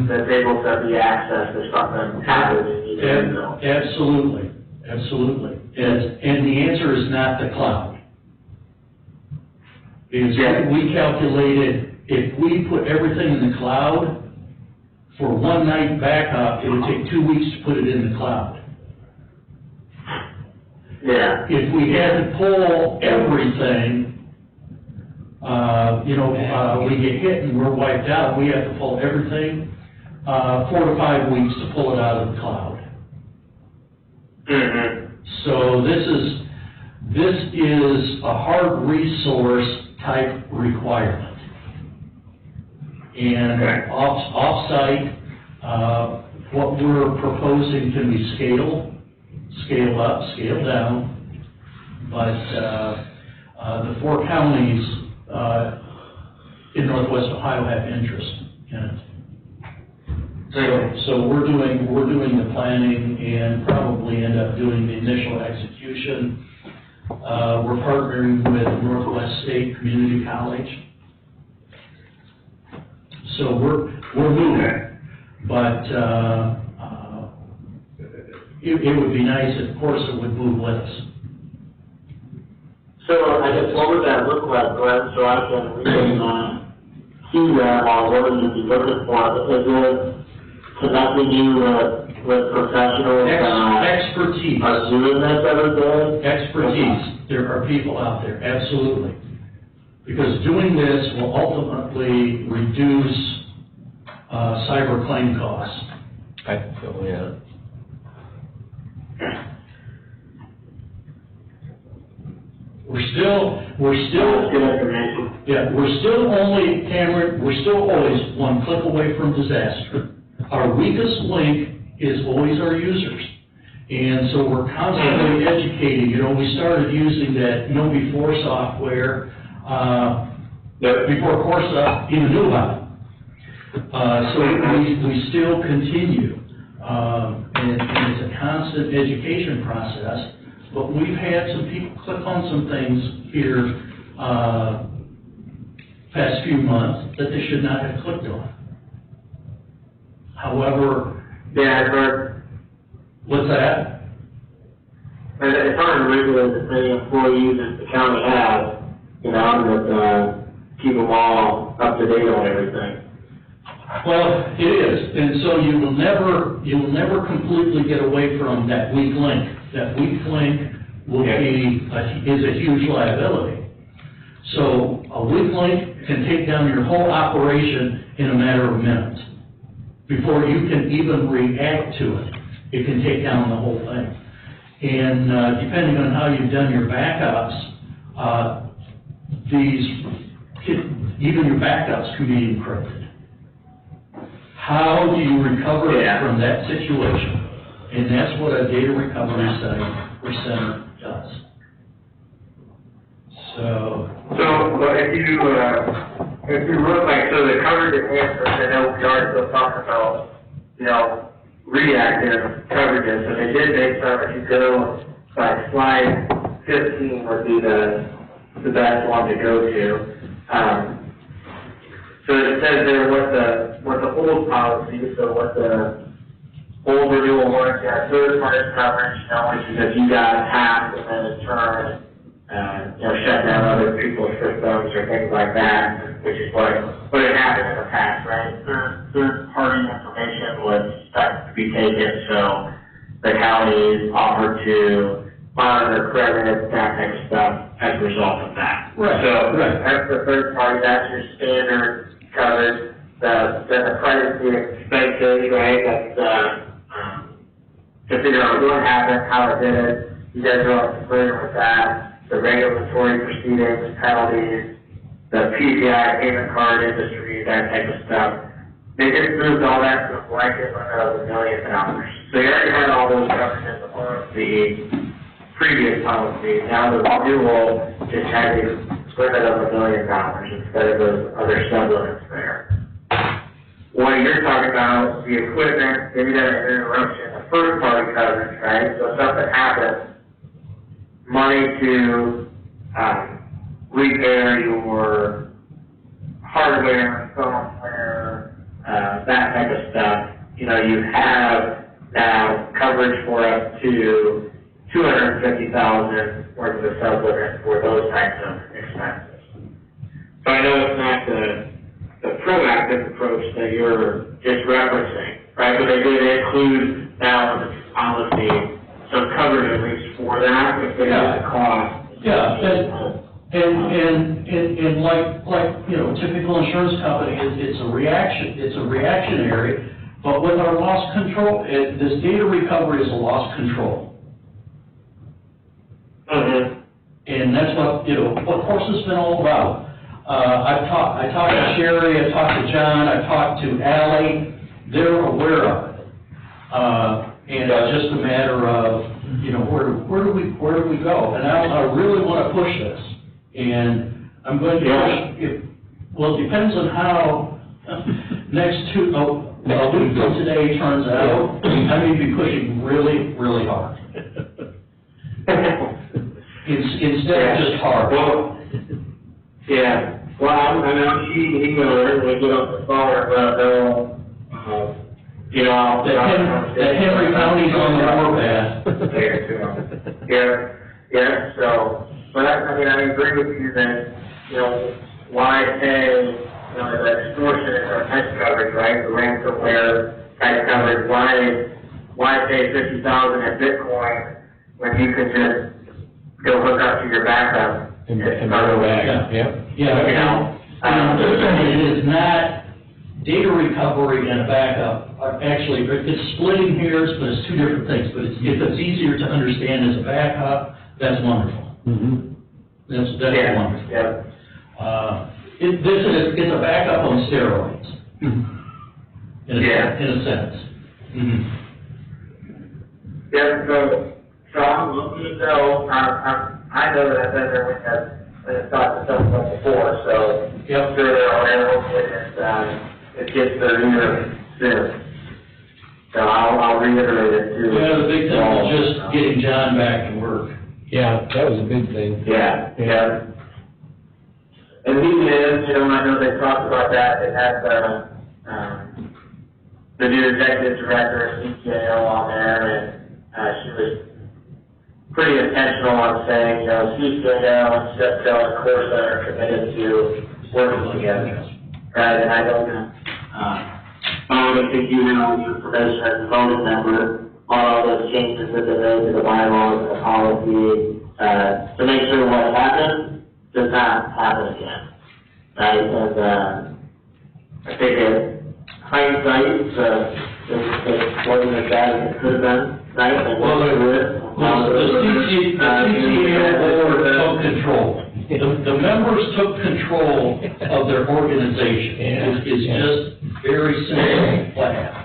that's able to be accessed if something happens and you need to go. Absolutely, absolutely. And the answer is not the cloud. Because Yeah. we calculated, if we put everything in the cloud, for one night backup, it would take 2 weeks to put it in the cloud. Yeah. If we had to pull everything, we get hit and we're wiped out, we have to pull everything, 4 to 5 weeks to pull it out of the cloud. Mm-hmm. So this is a hard resource type requirement. And Okay. off-site, what we're proposing can be scaled up, scaled down, but the 4 counties in Northwest Ohio have interest in it. So we're doing the planning and probably end up doing the initial execution. We're partnering with Northwest State Community College. So we're moving, but it would be nice if Corsa would move with us. So I guess what would that look like, Glenn, so we can see that or what would you be looking for? Is it connecting you with professionals that Expertise. are doing this every day? Expertise. There are people out there, absolutely. Because doing this will ultimately reduce cyber claim costs. I feel, yeah. We're still, Good information. yeah, we're still only, Cameron, we're still always one click away from disaster. Our weakest link is always our users. And so we're constantly educating. We started using that KnowBe4 software, before Corsa even knew about it. So we still continue, and it's a constant education process. But we've had some people click on some things here past few months that they should not have clicked on. However, Yeah, I've heard, what's that? it's hard to regulate as many employees as the county has, that keep them all up to date on everything. Well, it is, and so you will never completely get away from that weak link. That weak link is a huge liability. So a weak link can take down your whole operation in a matter of minutes. Before you can even react to it, it can take down the whole thing. And depending on how you've done your backups, even your backups can be encrypted. How do you recover from that situation? And that's what a data recovery center does. So if you look so the coverage enhancements, I know we are still talking about, reactive coverages, so they did make some, if you go, slide 15 would be the best one to go to. So it says there what the old policy, so what the old renewal was, you have third party coverage, which is if you got hacked and then in turn, shut down other people's systems or things like that, which is what had happened in the past, right? Third party information was to be taken, so the county offered to monitor credit, that type of stuff as a result of that. Right, So right. that's the third party, that's your standard coverage. Then the privacy expenses, right? That's to figure out what happened, how it did it. You guys are all familiar with that. The regulatory proceedings, penalties, the PCI payment card industry, that type of stuff. They just moved all that to a blanket limit of $1 million. So you already had all those coverages on the previous policy. Now the renewal just had a limit of $1 million instead of those other sub-limits there. What you're talking about, the equipment, maybe that interruption, the first party coverage, right? So if something happens, money to repair your hardware, software, that type of stuff, you know, you have now coverage for up to $250,000 worth of the sublimit for those types of expenses. So I know it's not the proactive approach that you're just referencing, right? But they did include now in the policy some coverage at least for that if there's a cost. Yeah, and like, you know, typical insurance company, it's a reactionary, but with our loss control, this data recovery is a loss control. Mm-hmm. And that's what, you know, what course has been all about. I talked to Sherry, I talked to John, I talked to Ally, they're aware of it. And it's just a matter of, you know, where do we go? And I really want to push this. And I'm going to push it, well, it depends on how a week from today turns out. I may be pushing really, really hard. Instead of just hard. Well, yeah. Well, I know she emailed her, we get off the phone, but you know, that Henry County's on the warpath. Yeah, so, but I mean, I agree with you that, you know, why pay, you know, the extortionate or type coverage, right, the ransomware type coverage, why pay $50,000 at Bitcoin when you can just go hook up to your backup And go back, yeah. Yeah, you know, it is not data recovery and a backup. Actually, it's splitting hairs, but it's two different things. But if it's easier to understand as a backup, that's wonderful. Mm-hmm. That's wonderful. Yeah. It's a backup on steroids. In a sense. Mm-hmm. Yeah, so I'm looking, so I know that I've been there when it's talked to someone before, so Yep. I'm sure they're aware, hopefully it gets their ear soon. So I'll reiterate it too. Yeah, the big thing was just getting John back to work. Yeah, that was a big thing. Yeah. And he is, you know, I know they talked about that, they had the new executive director, CTAO on there, and she was pretty intentional on saying, you know, CTAO and CFO and Corsa are committed to working together, right? And I don't think you know the information as a voting member, all those changes that they made to the bylaws and the policy, to make sure what happened does not happen again, right? And I think in hindsight, it wasn't as bad as it could have been, right? Like, Well, the CCAO board took control. The members took control of their organization. It's just very simple what happened.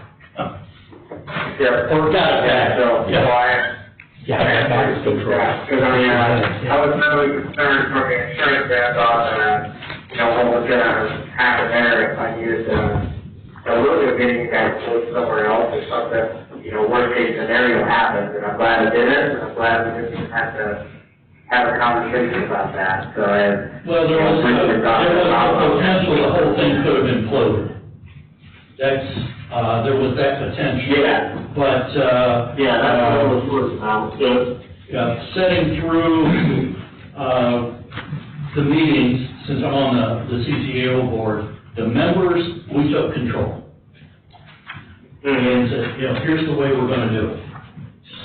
Yeah. Or got it back. So, Yeah. Yeah, back control. Because I mean, I was really concerned from the insurance end on, you know, what was gonna happen there if I needed to, really getting you guys to look somewhere else or something, you know, worst case scenario happens, and I'm glad I did it, and I'm glad we didn't have to have a conversation about that, so Well, there was a potential the whole thing could have imploded. There was that potential. Yeah. But, that's what it was worth now, setting through, the meetings, since I'm on the CCAO board, the members, we took control. And said, you know, here's the way we're gonna do it.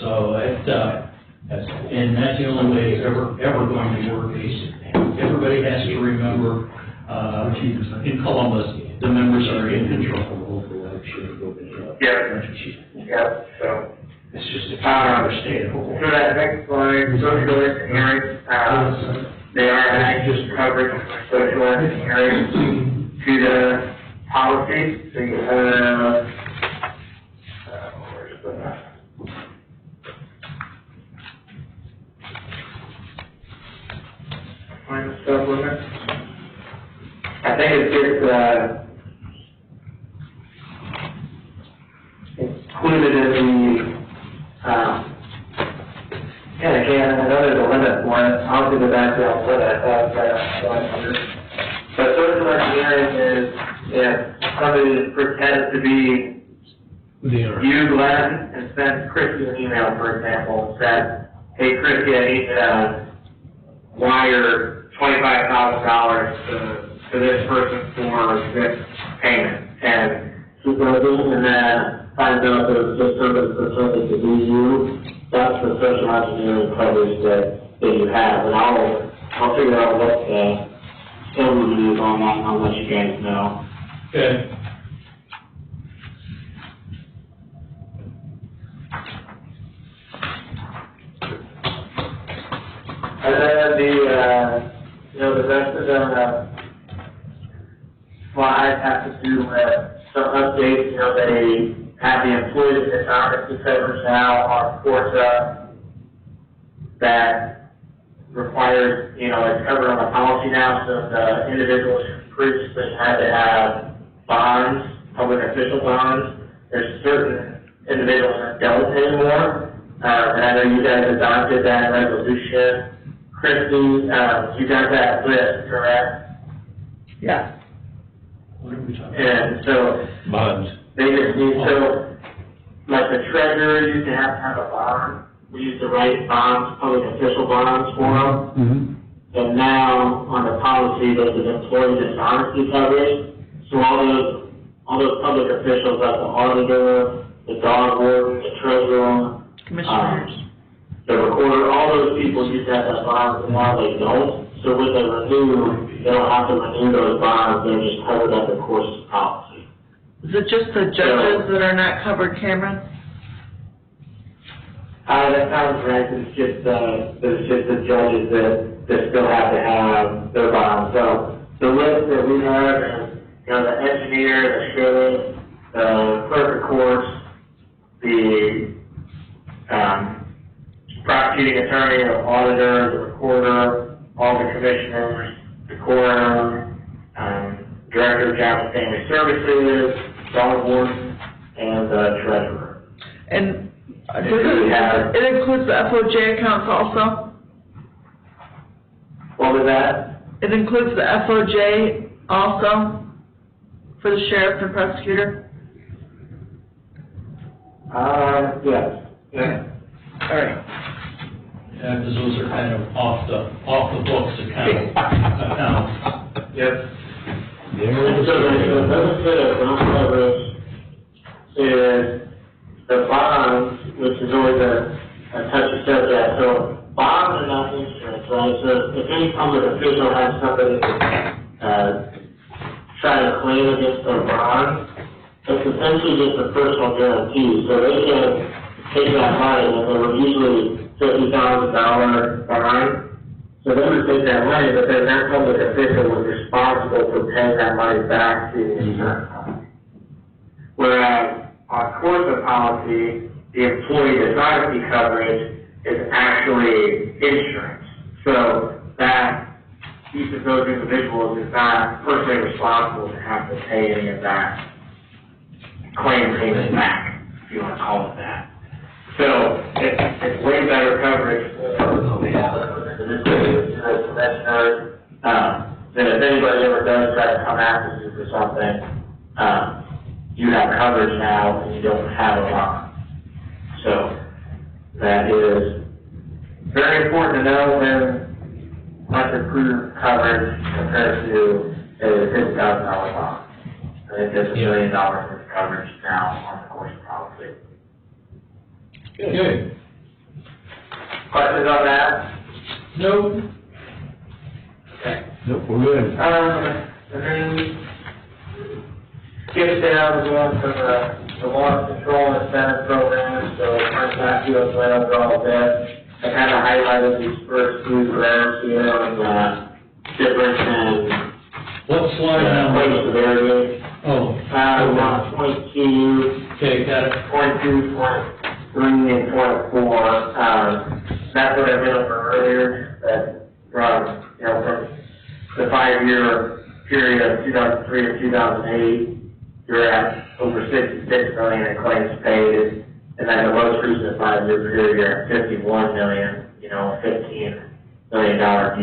So and that's the only way it's ever going to work. Everybody has to remember, in Columbus, the members are in control. Yeah, so. It's just understandable. So that next slide, social engineering, they are adding coverage for social engineering to the policy, so you have, where's the, find the supplement. I think it's just, included in the, again, I know there's a limit for it, I'll give it back to you, I'll put it, but social engineering is, somebody pretends to be They are. you, Glenn, and sends Christie an email, for example, and says, hey, Christie, I need to wire $25,000 to this person for this payment. And she's going to do, and then finds out that it's just somebody pretending to be you. That's the social engineering coverage that you have. And I'll figure out what the overview is on that, and I'll let you guys know. Okay. And then the rest of the slides have to do with some updates. They have the employee dishonesty coverage now on Forza that requires, it's covered on the policy now, so the individuals who previously had to have bonds, public official bonds, there's certain individuals that don't anymore. And I know you guys adopted that resolution. Christie, you got that list, correct? Yeah. What are we talking about? And so Bonds. they just need, so, like the treasurer used to have a bond. We used to write bonds, public official bonds for them. Mm-hmm. And now, on the policy, there's an employee dishonesty coverage. So all those public officials, like the auditor, the dog warden, the treasurer, Commissioners. the recorder, all those people used to have that bond, and now they don't. So when they renew, they don't have to renew those bonds, they're just covered under course policy. Is it just the judges that are not covered, Cameron? That sounds right, it's just the judges that still have to have their bonds. So the list that we have is, the engineer, the sheriff, the clerk of courts, the prosecuting attorney, the auditor, the recorder, all the commissioners, the coroner, director of job and family services, dog warden, and the treasurer. And it includes the FOJ accounts also? What was that? It includes the FOJ also for the sheriff and prosecutor? Yes. Yeah. All right. Yeah, because those are kind of off the books accounts. Yep. There And is. so the benefit of bond coverage is the bonds, which is always a touchy subject. So bonds are not insurance, right? So if any public official has somebody try to claim against their bond, it's essentially just a personal guarantee. So they can take that money, and they were usually $50,000 bond. So they would take that money, but then that public official was responsible for paying that money back to the insurance company. Whereas on CORSA policy, the employee dishonesty coverage is actually insurance. So that each of those individuals is not personally responsible to have to pay any of that claim payment back, if you want to call it that. So it's way better coverage then if anybody ever does try to come after you for something, you have coverage now and you don't have a bond. So that is very important to know when much improved coverage compared to a $50,000 bond. I think there's $1 million worth of coverage now on the course policy. Good. Questions on that? Nope. Okay. Nope, we're good. And then skip down again to the launch control incentive program, so Frank Matthews went over all that. I kind of highlighted these first few graphs here on difference in What slide place number? severity. Oh. Now 22, Okay, got it. 22, 23, and 24. That's what I went over earlier, that from the 5-year period of 2003 to 2008, you're at over $66 million in claims paid, and then the most recent 5-year period, you're at $51 million, $15 million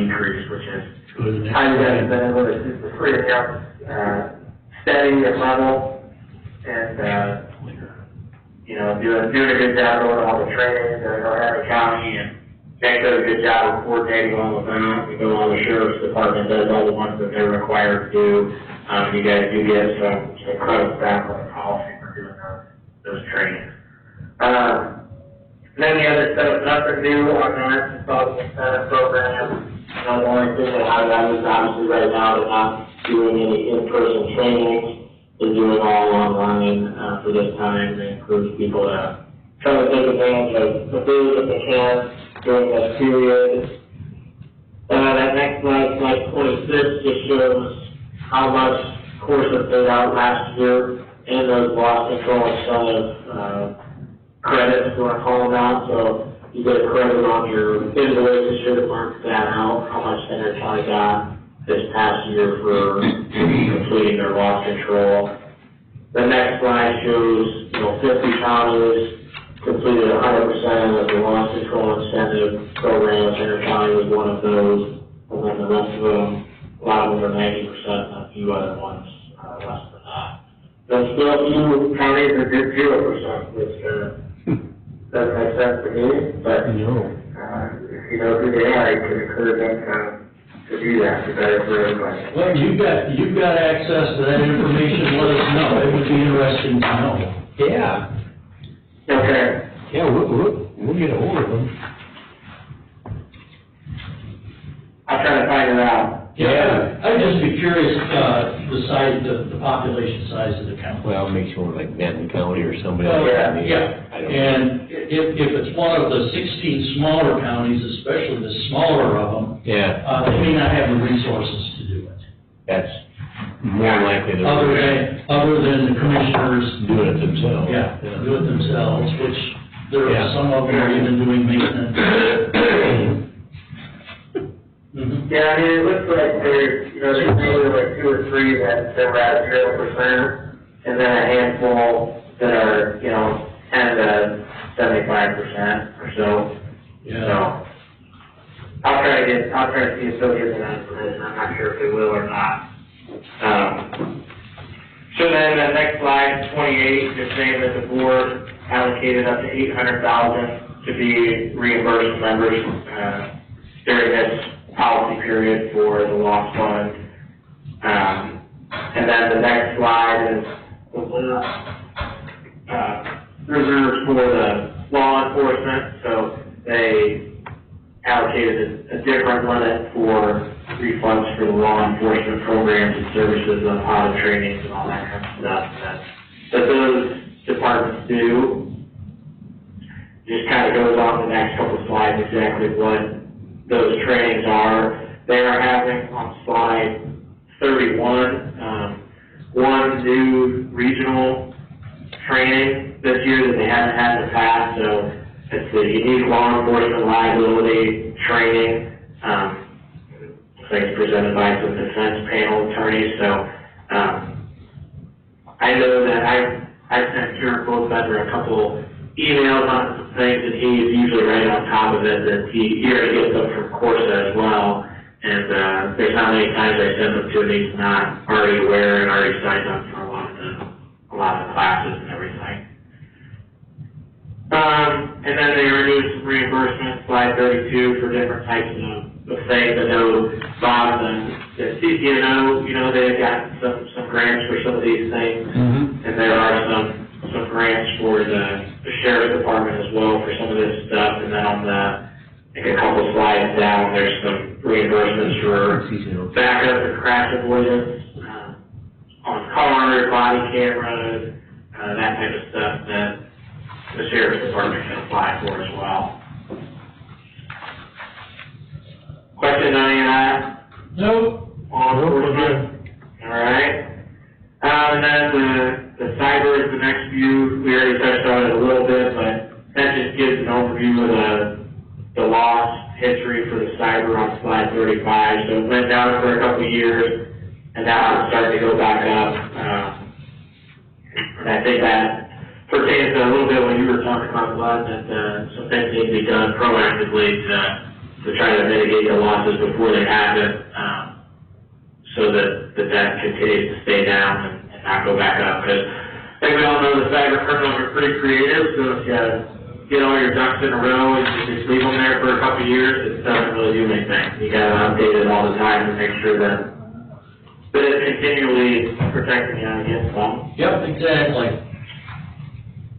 decrease, which is Go to the next how you guys have slide. been able to do the free accounts, steady and level, and, you know, doing a good job on all the training, Henry County, and Nick does a good job of coordinating all of that. We go on the sheriff's department, does all the ones that they're required to do. You guys do get some credit back on the policy for doing those trainings. Then the other stuff, nothing new on that, consulting incentive program. The only thing that I got is obviously right now they're not doing any in-person trainings. They're doing all online for this time. They encourage people to try to take advantage of the food if they can during this period. That next slide, slide 26, just shows how much CORSA paid out last year and those loss control incentive credits, if you want to call them out. So you get a credit on your invoice should have marked that out, how much Henry County got this past year for completing their loss control. The next slide shows, 50 counties completed 100% of the loss control incentive programs. Henry County was one of those, and then the rest of them, a lot of them are 90%, and a few other ones less than that. There's still a few counties that did 0%, which doesn't make sense to me, but if you know who they are, you can encourage them to do that. It's better for everybody. Well, you've got access to that information, let us know, it would be interesting to know. Yeah. Okay. Yeah, we'll get a hold of them. I'll try to find it out. Yeah, I'd just be curious, the size, the population size of the county. Well, make sure like Benton County or somebody Well, like yeah, that. yeah, I don't know. and if it's one of the 16 smaller counties, especially the smaller of them, Yeah, they may not have the resources to do it. that's more likely to Other than the commissioners, do it themselves. do it themselves, which there are Yeah. some of them are even doing maintenance. Mhm. Yeah, I mean, it looks like there's maybe like 2 or 3 that are at 0%, and then a handful that are, 10 to 75% or so. Yeah. So, I'll try to see if they'll give me that information. I'm not sure if they will or not. So then the next slide, 28, just saying that the board allocated up to $800,000 to be reimbursed members, during this policy period for the loss fund. And then the next slide is the reserves for the law enforcement. So they allocated a different limit for refunds for the law enforcement programs and services on audit trainings and all that kind of stuff that those departments do. Just kind of goes on the next couple of slides exactly what those trainings are. They are having on slide 31, one new regional training this year that they haven't had in the past. So it's the unique law enforcement liability training. It's presented by some defense panel attorneys. So I know that I sent Karen Goldfeder a couple emails on some things, and he's usually right on top of it, that he already gets them from CORSA as well, and there's not many times I send them to him, he's not already aware and already signed up for a lot of the classes and everything. And then they reduced some reimbursement, slide 32, for different types of things. I know Bob and the CCNO, they've got some grants for some of these things, and there are some grants for the sheriff's department as well for some of this stuff. And then on I think a couple slides down, there's some reimbursements for backup and crash avoidance on cars, body cameras, that type of stuff that the sheriff's department can apply for as well. Question on any of that? Nope. All right. And then the cyber is the next view. We already touched on it a little bit, but that just gives an overview of the loss history for the cyber on slide 35. So it went down for a couple of years, and now it's starting to go back up. And I think that pertains to a little bit what you were talking about, Glenn, that some things need to be done proactively to try to mitigate the losses before they happen, so that continues to stay down and not go back up. But I think we all know the cyber criminals are pretty creative, so if you get all your ducks in a row and you just leave them there for a couple of years, it doesn't really do anything. You gotta update it all the time to make sure that it's continually protecting you against them. Yep, exactly.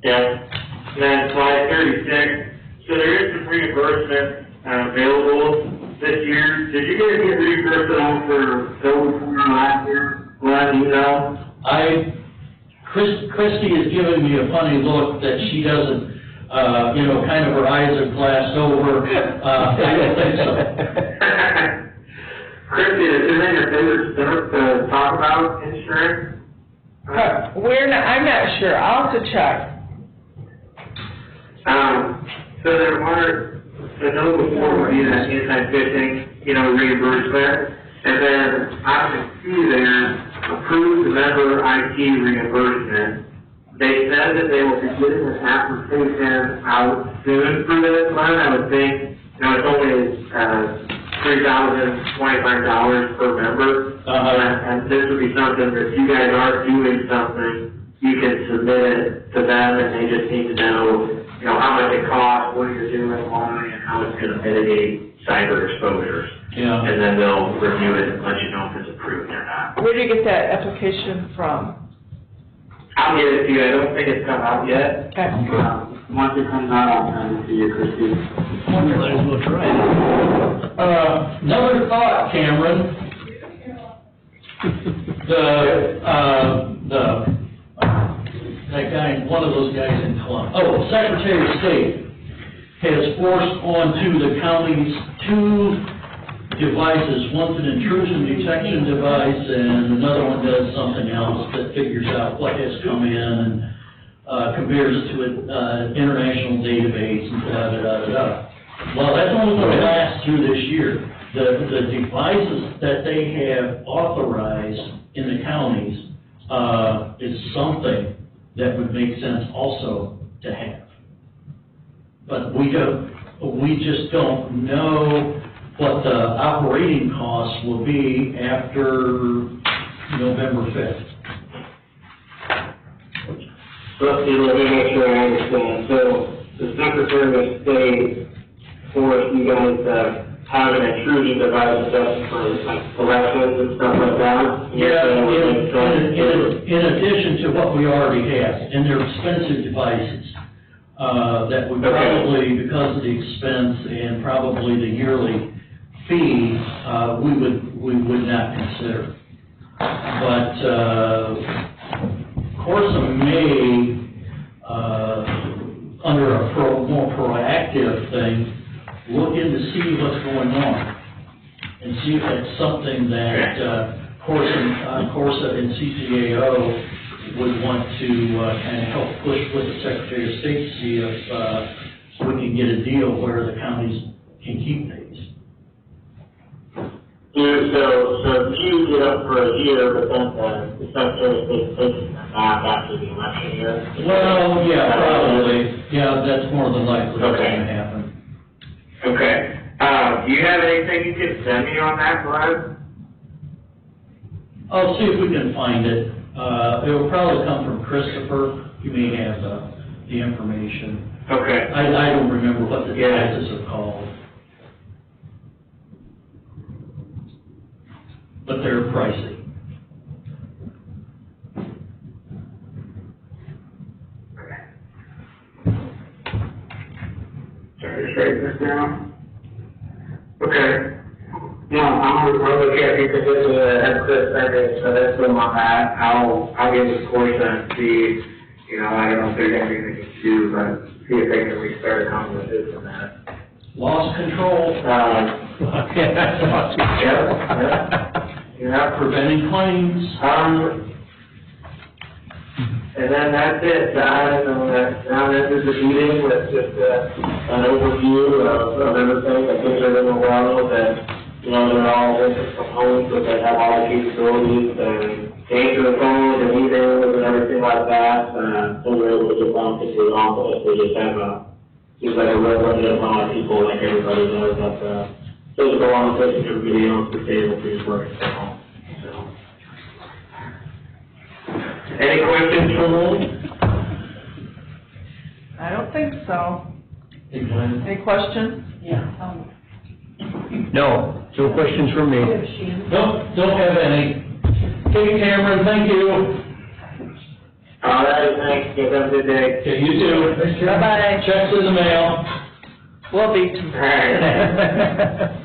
Yeah. And then slide 36. So there is some reimbursement available this year. Did you guys get reimbursed at all for COVID last year? Glenn, you know? Christie is giving me a funny look that she doesn't, kind of her eyes are glassed over. I don't think so. Christie, is there any favorite stuff to talk about insurance? I'm not sure, I'll have to check. So there are, the note before would be that anti-phishing, reimbursement. And then option C there, approved member IT reimbursement. They said that they will be getting an application out soon for this one. I would think, it's only $3,025 per member. And this would be something that if you guys are doing something, you can submit it to them, and they just need to know, how much it costs, what you're doing, why, and how it's going to mitigate cyber exposures. Yeah. And then they'll review it and let you know if it's approved or not. Where do you get that application from? I'll get it to you. I don't think it's come out yet. Okay. Once it comes out, I'll send it to you, Christie. Might as well try it. Another thought, Cameron. That guy, one of those guys in Columbus, Secretary of State has forced onto the counties 2 devices. One's an intrusion detection device, and another one does something else that figures out what has come in and compares it to an international database and da-da-da-da-da. Well, that's only going to last through this year. The devices that they have authorized in the counties is something that would make sense also to have. But we just don't know what the operating costs will be after November 5th. Let me make sure I understand. So the Secretary of State forced you guys to have an intrusion device just for elections and stuff like that? Yeah, in addition to what we already have, and they're expensive devices, that would probably, because of the expense and probably the yearly fee, we would not consider. But, Corsa may, under a more proactive thing, look in to see what's going on and see if it's something that Corsa and CCAO would want to kind of help push with the Secretary of State to see if we can get a deal where the counties can keep these. So you get up for a year, but then the Secretary of State takes them back after the election year? Well, yeah, probably. Yeah, that's more than likely what's going to happen. Okay. Do you have anything you can send me on that, Glenn? I'll see if we can find it. It will probably come from Christopher. You may have the information. Okay. I don't remember what the devices are called. But they're pricey. Sorry, just write this down. Okay. No, I'm looking at you because this is a Chris Bennett, so that's what I'm at. I'll get this course and see, I don't know if there's anything they can do, but see if they can restart a conversation on that. Loss control. Yeah. Preventing claims. And then that's it. Now this is the meeting with just an overview of everything. I think they're doing well, that, they're all working from home, so they have all the capabilities and answer the phones and emails and everything like that. So we're able to get down to the office. We just have seems like a real limited amount of people, like everybody knows, that physical on-site everybody else is able to just work from home. So. Any questions for me? I don't think so. Hey, Glenn? Any questions? No, no questions from me. Nope, don't have any. Okay, Cameron, thank you. All right, thanks, you have a good day. Okay, you too. Bye-bye. Checks in the mail. Will be All tomorrow. right.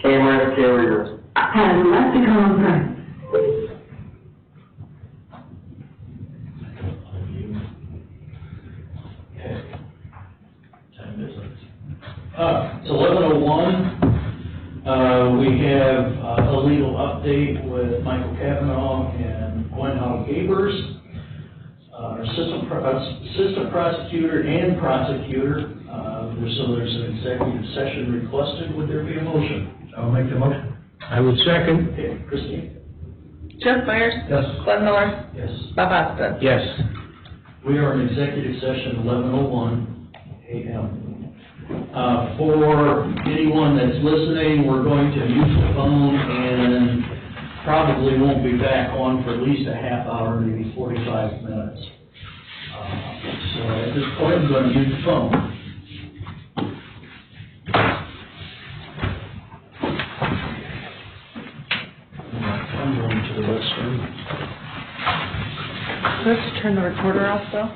Camera carrier. Has left the conference. Okay. Time is it? It's 11:01. We have a legal update with Michael Kavanaugh and Gwen Gabers. Our assistant prosecutor and prosecutor, so there's an executive session requested. Would there be a motion? I'll make the motion. I would second. Okay, Christine? Jeff Myers? Yes. Glenn Miller? Yes. Bob Osgood? Yes. We are in executive session 11:01 a.m. For anyone that's listening, we're going to mute the phone and probably won't be back on for at least a half hour, maybe 45 minutes. So at this point, I'm going to mute the phone. I'm going to the restroom. Let's turn the recorder off though.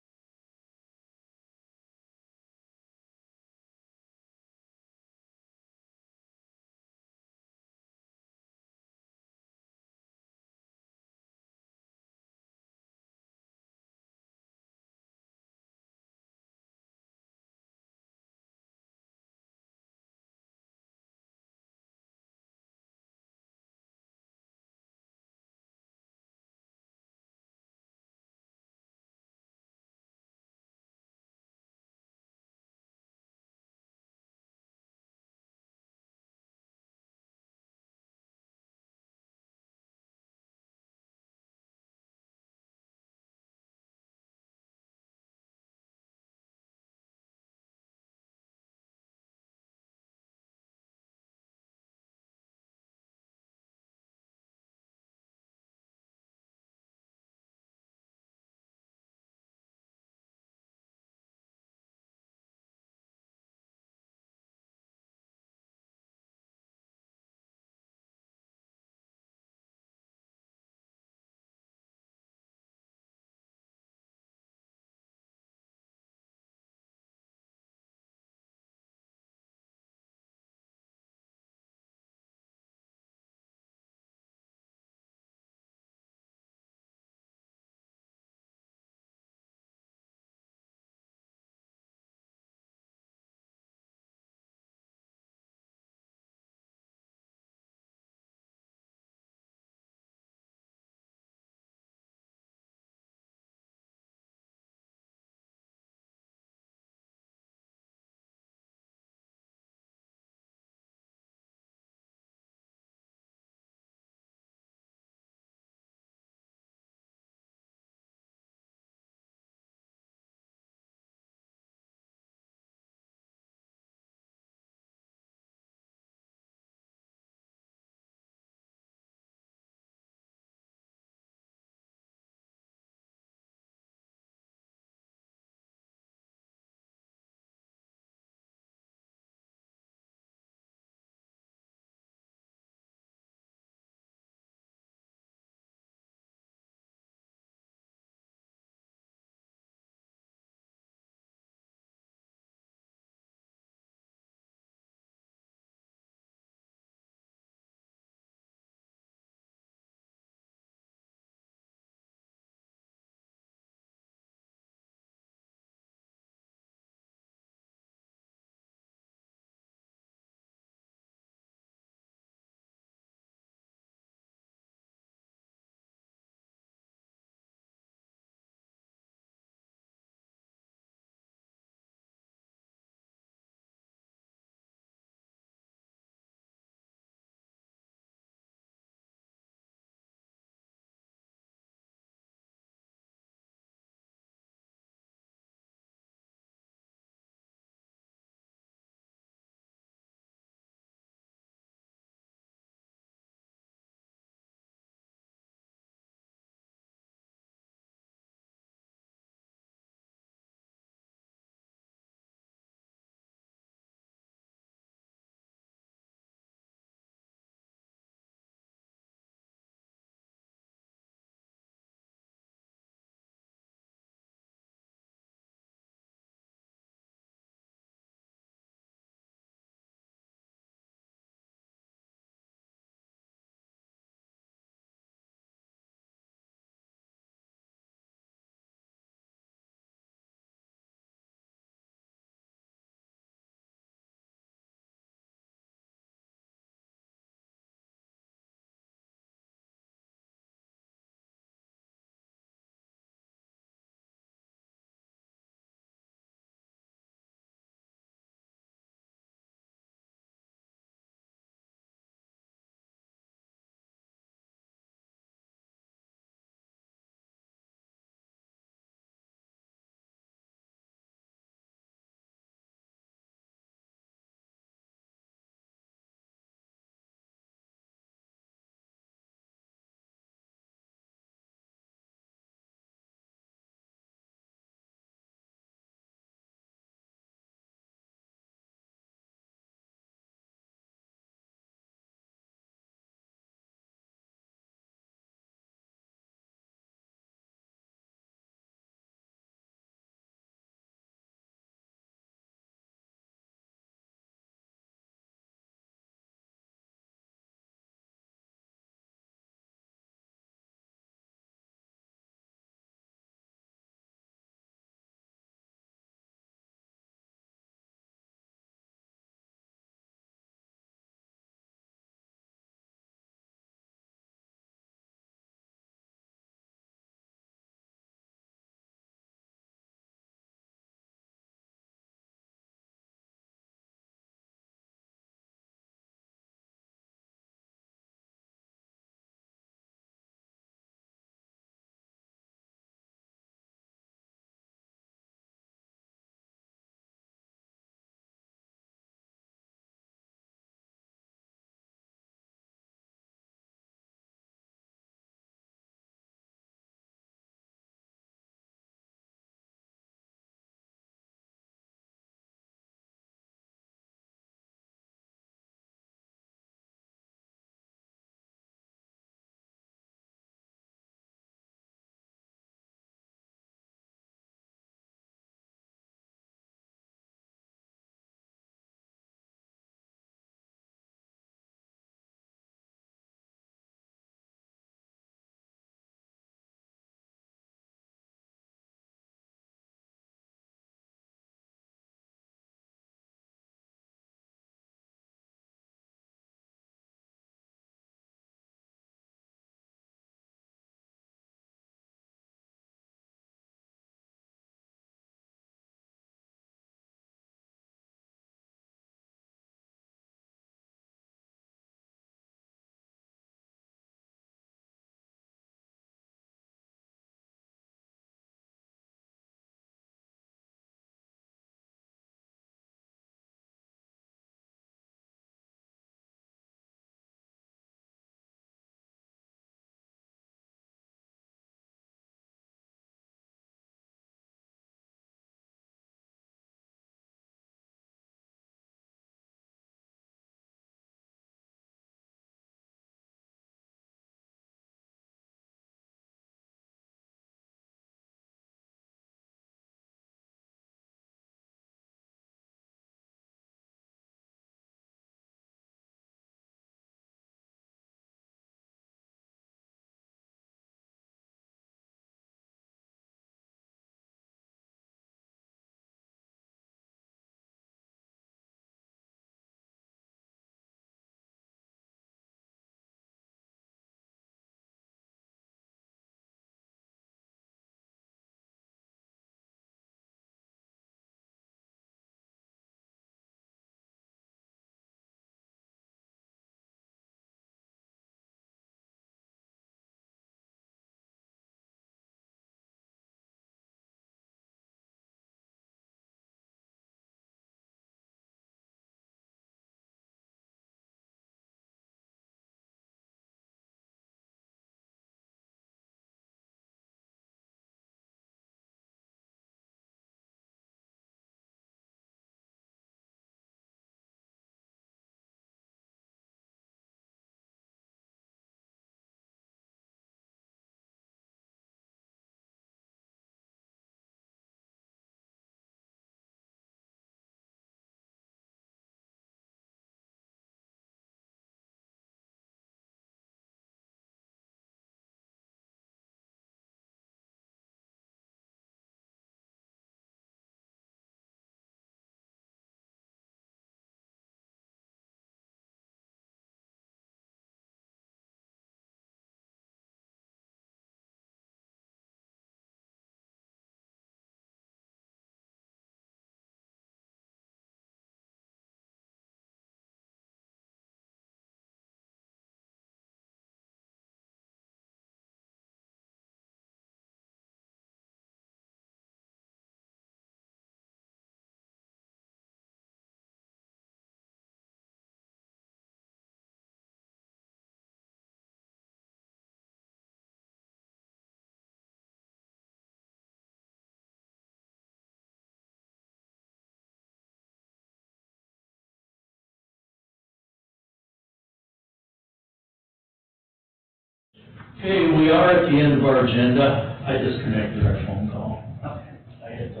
Okay, we are at the end of our agenda. I disconnected our phone call. I had to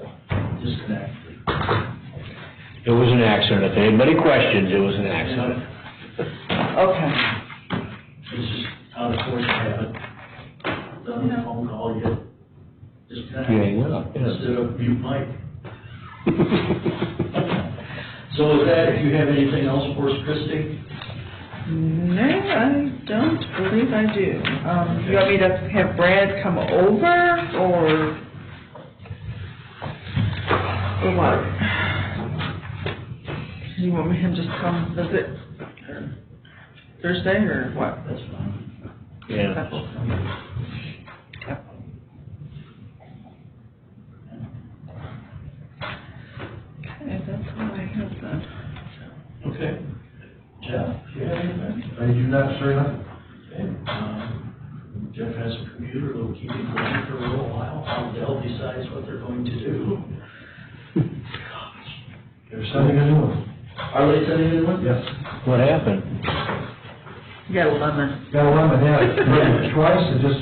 disconnect. It was an accident. If anybody questions, it was an accident. Okay. It's just out of course habit. Done the phone call, you disconnect. You hang up, yeah. Instead of mute mic. So with that, if you have anything else for us, Christie? No, I don't believe I do. You want me to have Brad come over, or what? You want me him just come visit Thursday, or what? That's fine. Yeah. Okay, that's all I have then. Okay. Jeff, do you have anything? I do not, sir, nothing. Okay. Jeff has a computer that'll keep him going for a little while while Dell decides what they're going to do. There's something to do. Are they sending it in? Yes. What happened? You got a lemon. Got a lemon, yeah. Twice, it just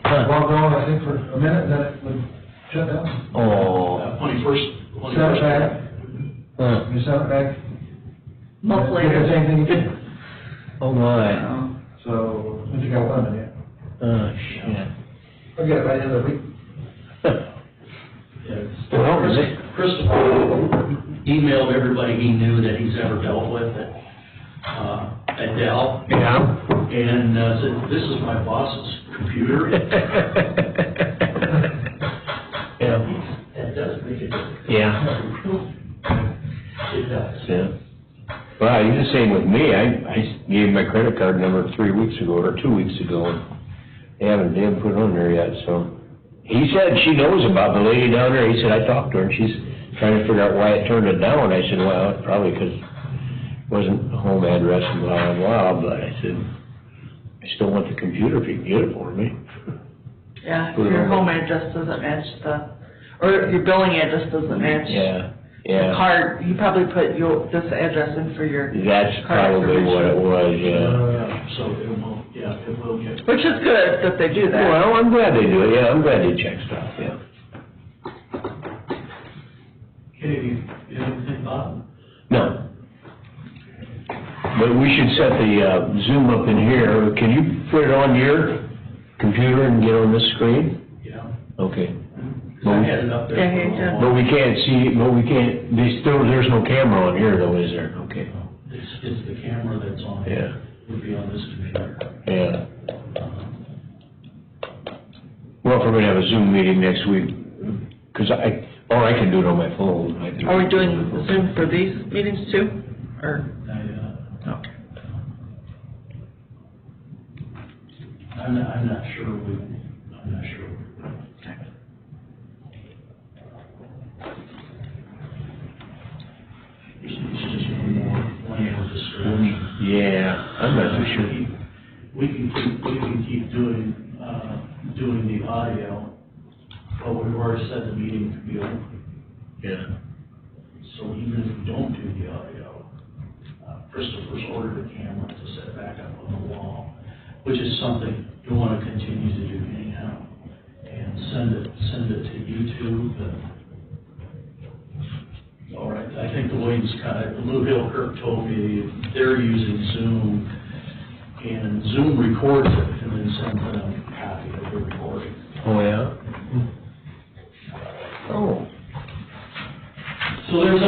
logged on, I think, for a minute, then it would shut down. Oh. When he first. Sent it back. Huh. You sent it back. Month Did later. the same thing you did. Oh, my. Oh. So, since you got a lemon, yeah. Oh, shit. I'll get it by the end of the week. Well, is it? Christopher emailed everybody he knew that he's ever dealt with at Dell. Yeah. And said, this is my boss's computer. Yeah. That does make a difference. Yeah. It does. Yeah. Well, you're the same with me. I gave my credit card number 3 weeks ago, or 2 weeks ago, and they haven't put it on there yet, so. He said she knows about the lady down there. He said, I talked to her, and she's trying to figure out why it turned it down. I said, well, it's probably because it wasn't a home address and blah, blah, blah, but I said, I still want the computer if you can get it for me. Yeah, if your home address doesn't match or your billing address doesn't match. Yeah, The yeah. card, you probably put this address in for your That's card probably what it was, So it will get. which is good that they do that. Well, I'm glad they do it, yeah, I'm glad they check stuff, yeah. Okay, you have anything, Bob? No. But we should set the Zoom up in here. Can you put it on your computer and get on this screen? Yeah. Okay. 'Cause I had it up there. Yeah, for a he did. while. But we can't see, there's no camera on here though, is there? Okay. It's the camera that's on. Yeah. Would be on this computer. Yeah. Well, if we're gonna have a Zoom meeting next week, because I can do it on my phone. Are we doing Zoom for these meetings too, or? Okay. I'm not sure I'm not sure. It's just one more distraction. Yeah, I'm not too sure. We can keep doing the audio, but we've already said the meeting to be open. Yeah. So even if we don't do the audio, Christopher's ordered a camera to set back up on the wall, which is something you want to continue to do anyhow. And send it to YouTube. All right, I think the Williams Blue Hill Kirk told me they're using Zoom, and Zoom records it and then sends them a copy of the recording. Oh, yeah? Oh. So there's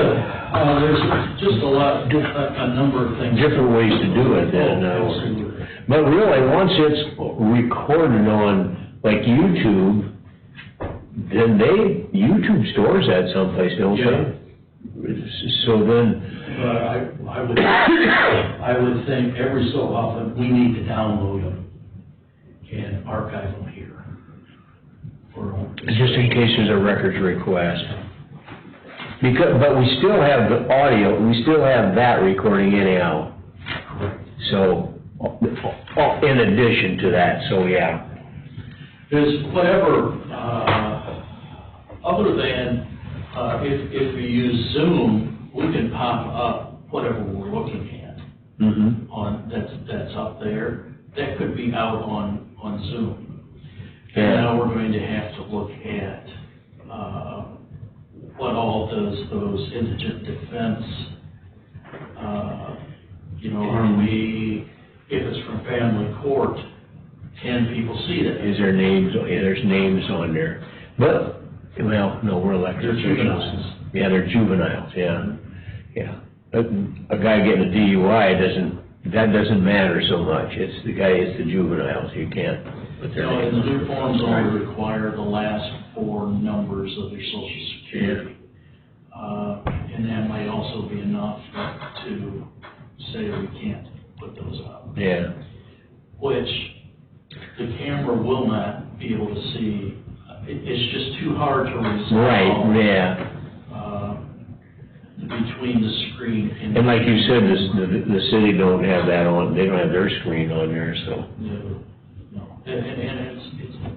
just a number of things. Different ways to do it then. Absolutely. But really, once it's recorded on, like, YouTube, then YouTube stores that someplace, don't Yeah. they? So then, I would think every so often, we need to download them and archive them here. just in case there's a records request. But we still have the audio, we still have that recording anyhow. So, in addition to that, so yeah. There's whatever, other than, if we use Zoom, we can pop up whatever we're looking at Mm-hmm. that's up there. that could be out on Zoom. Yeah. And now we're going to have to look at, what all does those indigent defense, are we, if it's from family court, can people see that? Is there names, there's names on there, but, well, no, we're elected They're officials. juveniles. Yeah, they're juveniles, yeah. A guy getting a DUI that doesn't matter so much, it's the juveniles, you can't put their No, and names the on. new forms only require the last 4 numbers of their social security. And that might also be enough to say we can't put those up. Yeah, Which the camera will not be able to see. It's just too hard to resolve. right, yeah. Between the screen and. And like you said, the city don't have that on, they don't have their screen on there, so. No, and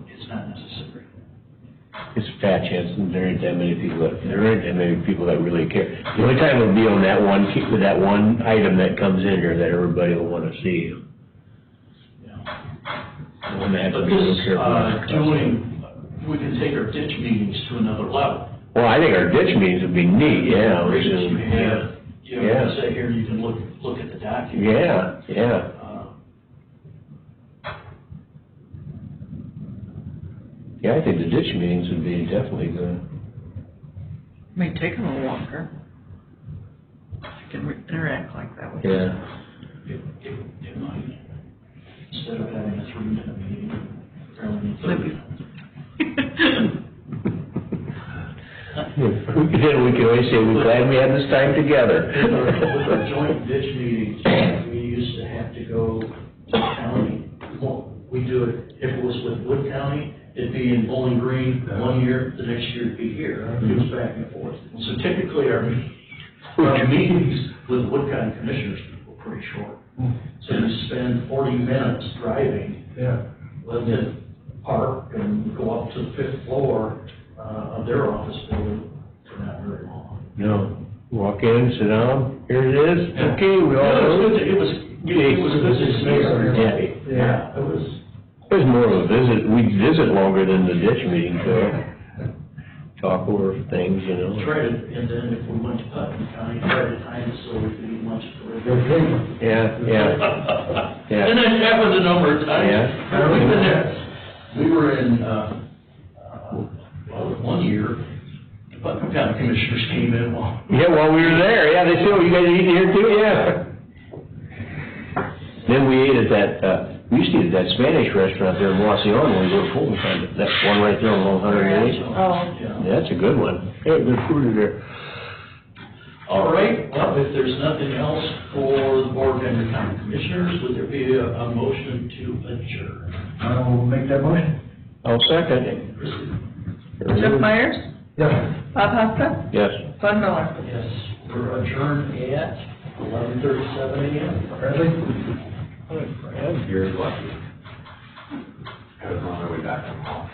it's not necessary. It's a fat chance, and there ain't that many people that really care. The only time it'll be on that one item that comes in there that everybody will wanna see. The one that has to But be real this, careful. we can take our ditch meetings to another level. Well, I think our ditch meetings would be neat, yeah. I was You just- have, Yeah. say here, you can look at the document. Yeah. Yeah, I think the ditch meetings would be definitely good. May take them a little longer. I can interact like that with Yeah. It might, instead of having a 3-minute meeting, probably need 30. Then we can always say, we're glad we had this time together. With our joint ditch meetings, we used to have to go to the county. Well, we do it, if it was with Wood County, it'd be in Bowling Green one year, the next year it'd be here. It was back and forth. So typically our meetings with Wood County commissioners were pretty short. So you spend 40 minutes driving, Yeah. then park and go up to the 5th floor of their office building for not very long. No, walk in, sit down, here it is, okay, we all know. It was good to see. Yeah. It was. It was more of a visit, we'd visit longer than the ditch meeting, so, talk over things, you know. Try to, and then if we went to Putnam County, try to time it so we could eat lunch for it. Yeah. And that happened a number of times. Yeah. We've been there. We were in, one year, the Putnam County Commissioners came in while. Yeah, while we were there, yeah, they said, "Oh, you guys eating here too?" Yeah. Then we ate at that, we used to eat at that Spanish restaurant there in Wasion when we were full time, that one right there on 108. Oh, Yeah. That's a good one. Yeah, good food there. All right, well, if there's nothing else for the Board of Henry County Commissioners, would there be a motion to adjourn? I'll make that motion. I'll second. Christie? Jeff Myers, Yeah. Bob Huska, Yes. Bud Miller. Yes, we're adjourned at 11:37 a.m. Bradley? You're lucky. I was on my way back from home.